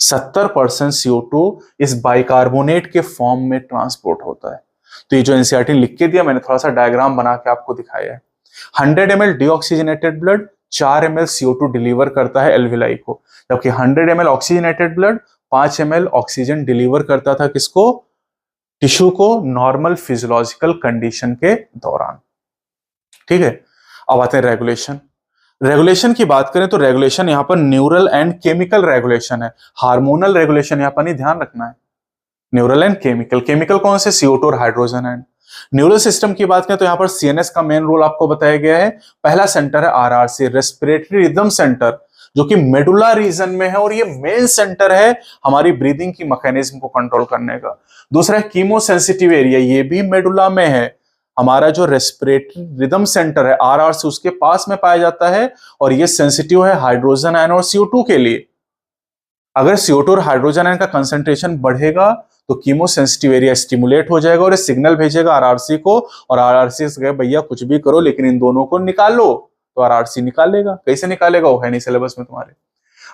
70% CO2 इस बाइकार्बोनेट के फॉर्म में ट्रांसपोर्ट होता है। तो ये जो एनसीईआरटी लिख के दिया मैंने थोड़ा सा डायग्राम बना के आपको दिखाया है। 100 ml deoxygenated blood 4 ml CO2 deliver करता है एल्वेलाई को, जबकि 100 ml oxygenated blood 5 ml oxygen deliver करता था किसको, टिश्यू को, नॉर्मल फिजियोलॉजिकल कंडीशन के दौरान। ठीक है, अब आते हैं रेगुलेशन। रेगुलेशन की बात करें तो रेगुलेशन यहां पर न्यूरल एंड केमिकल रेगुलेशन है, हार्मोनल रेगुलेशन यहां पर नहीं, ध्यान रखना है। न्यूरल एंड केमिकल, केमिकल कौन से, CO2 और हाइड्रोजन एंड। न्यूरल सिस्टम की बात करें तो यहां पर CNS का मेन रोल आपको बताया गया है। पहला सेंटर है RRC, रेस्पिरेटरी रिदम सेंटर, जो कि मेडुला रीजन में है और ये मेन सेंटर है हमारी ब्रीदिंग की मैकेनिज्म को कंट्रोल करने का। दूसरा है कीमोसेंसिटिव एरिया, ये भी मेडुला में है। हमारा जो रेस्पिरेटरी रिदम सेंटर है RRC उसके पास में पाया जाता है और ये सेंसिटिव है हाइड्रोजन आयन और CO2 के लिए। अगर CO2 और हाइड्रोजन आयन का कंसंट्रेशन बढ़ेगा तो कीमोसेंसिटिव एरिया स्टिमुलेट हो जाएगा और ये सिग्नल भेजेगा RRC को, और RRC से कहे भैया कुछ भी करो लेकिन इन दोनों को निकालो, तो RRC निकालेगा। कैसे निकालेगा वो है नहीं सिलेबस में तुम्हारे।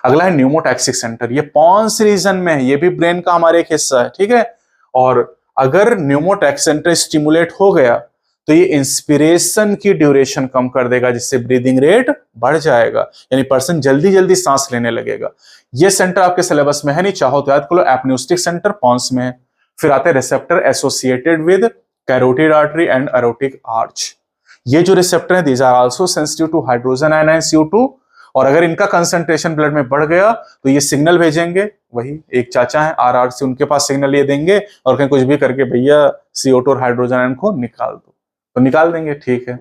अगला है न्यूमोटैक्सिक सेंटर, ये पॉन्स रीजन में है, ये भी ब्रेन का हमारे एक हिस्सा है। ठीक है, और अगर न्यूमोटैक्स सेंटर स्टिमुलेट हो गया तो ये इंस्पिरेशन की ड्यूरेशन कम कर देगा, जिससे ब्रीदिंग रेट बढ़ जाएगा, यानी पर्सन जल्दी जल्दी सांस लेने लगेगा। ये सेंटर आपके सिलेबस में है नहीं, चाहो तो याद कर लो, एपन्यूस्टिक सेंटर पॉन्स में है। फिर आते हैं receptor associated with carotid artery and aortic arch. ये जो रिसेप्टर है these are also sensitive to hydrogen ion and CO2, और अगर इनका कंसंट्रेशन ब्लड में बढ़ गया तो ये सिग्नल भेजेंगे, वही एक चाचा है RRC, उनके पास सिग्नल ये देंगे और कहीं कुछ भी करके भैया CO2 और हाइड्रोजन आयन को निकाल दो, तो निकाल देंगे। ठीक है,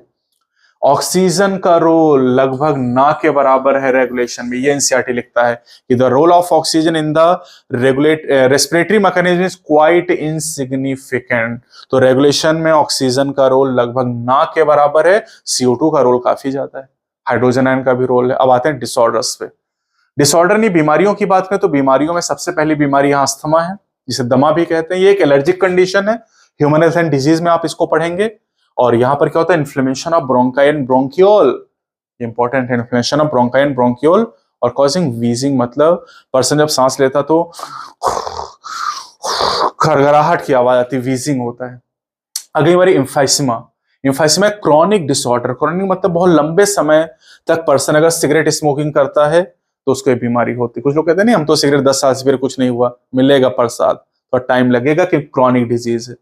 ऑक्सीजन का रोल लगभग ना के बराबर है रेगुलेशन में, ये एनसीईआरटी लिखता है कि the role of oxygen in the respiratory mechanism is quite insignificant. तो रेगुलेशन में ऑक्सीजन का रोल लगभग ना के बराबर है, CO2 का रोल काफी ज्यादा है, हाइड्रोजन आयन का भी रोल है। अब आते हैं डिसऑर्डर्स पे। डिसऑर्डर नहीं, बीमारियों की बात करें तो बीमारियों में सबसे पहली बीमारी यहाँ अस्थमा है, जिसे दमा भी कहते हैं। ये एक एलर्जिक कंडीशन है, ह्यूमन हेल्थ एंड डिजीज में आप इसको पढ़ेंगे। और यहां पर क्या होता है, inflammation of bronchi and bronchiole, important है, inflammation of bronchi and bronchiole, और कॉजिंग वीजिंग, मतलब पर्सन जब सांस लेता तो खरखराहट की आवाज आती, वीजिंग होता है। अगली बारी इम्फाइसिमा, इम्फाइसिमा क्रॉनिक डिसऑर्डर, क्रॉनिक मतलब बहुत लंबे समय तक पर्सन अगर सिगरेट स्मोकिंग करता है तो उसको ये बीमारी होती है। कुछ लोग कहते हैं नहीं हम तो सिगरेट 10 साल से फिर कुछ नहीं हुआ, मिलेगा प्रसाद, तो टाइम लगेगा कि क्रॉनिक डिजीज है।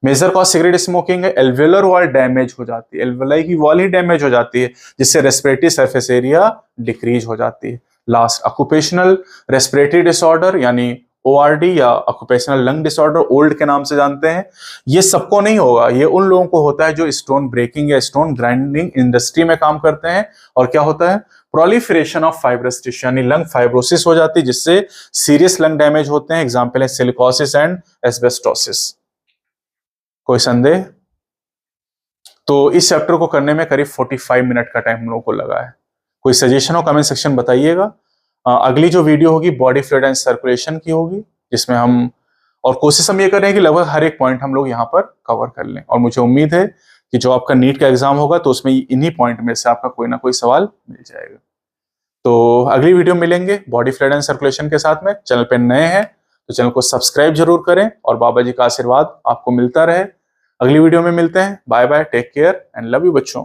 मेजर कॉज सिगरेट स्मोकिंग है, एल्वेलर वॉल डैमेज हो जाती है, एल्वेलाई की वॉल ही डैमेज हो जाती है, जिससे रेस्पिरेटरी सरफेस एरिया डिक्रीज हो जाती है। लास्ट ऑक्यूपेशनल रेस्पिरेटरी डिसऑर्डर यानी ORD या ऑक्यूपेशनल लंग डिसऑर्डर, ओल्ड के नाम से जानते हैं। ये सबको नहीं होगा, ये उन लोगों को होता है जो स्टोन ब्रेकिंग या स्टोन ग्राइंडिंग इंडस्ट्री में काम करते हैं। और क्या होता है, प्रोलिफरेशन ऑफ फाइब्रस टिश्यू यानी लंग फाइब्रोसिस हो जाती है, जिससे सीरियस लंग डैमेज होते हैं। एग्जाम्पल है सिलिकोसिस एंड एस्बेस्टोसिस। कोई संदेह? तो इस चैप्टर को करने में करीब 45 मिनट का टाइम हम लोगों को लगा है। कोई सजेशन हो कमेंट सेक्शन बताइएगा। अगली जो वीडियो होगी बॉडी फ्लूइड एंड सर्कुलेशन की होगी, जिसमें हम और कोशिश हम ये कर रहे हैं कि लगभग हर एक पॉइंट हम लोग यहाँ पर कवर कर लें। और मुझे उम्मीद है कि जो आपका नीट का एग्जाम होगा तो उसमें इन्हीं पॉइंट में से आपका कोई ना कोई सवाल मिल जाएगा। तो अगली वीडियो मिलेंगे बॉडी फ्लूइड एंड सर्कुलेशन के साथ में। चैनल पे नए हैं तो चैनल को सब्सक्राइब जरूर करें और बाबा जी का आशीर्वाद आपको मिलता रहे। अगली वीडियो में मिलते हैं, bye bye, take care and love you बच्चों।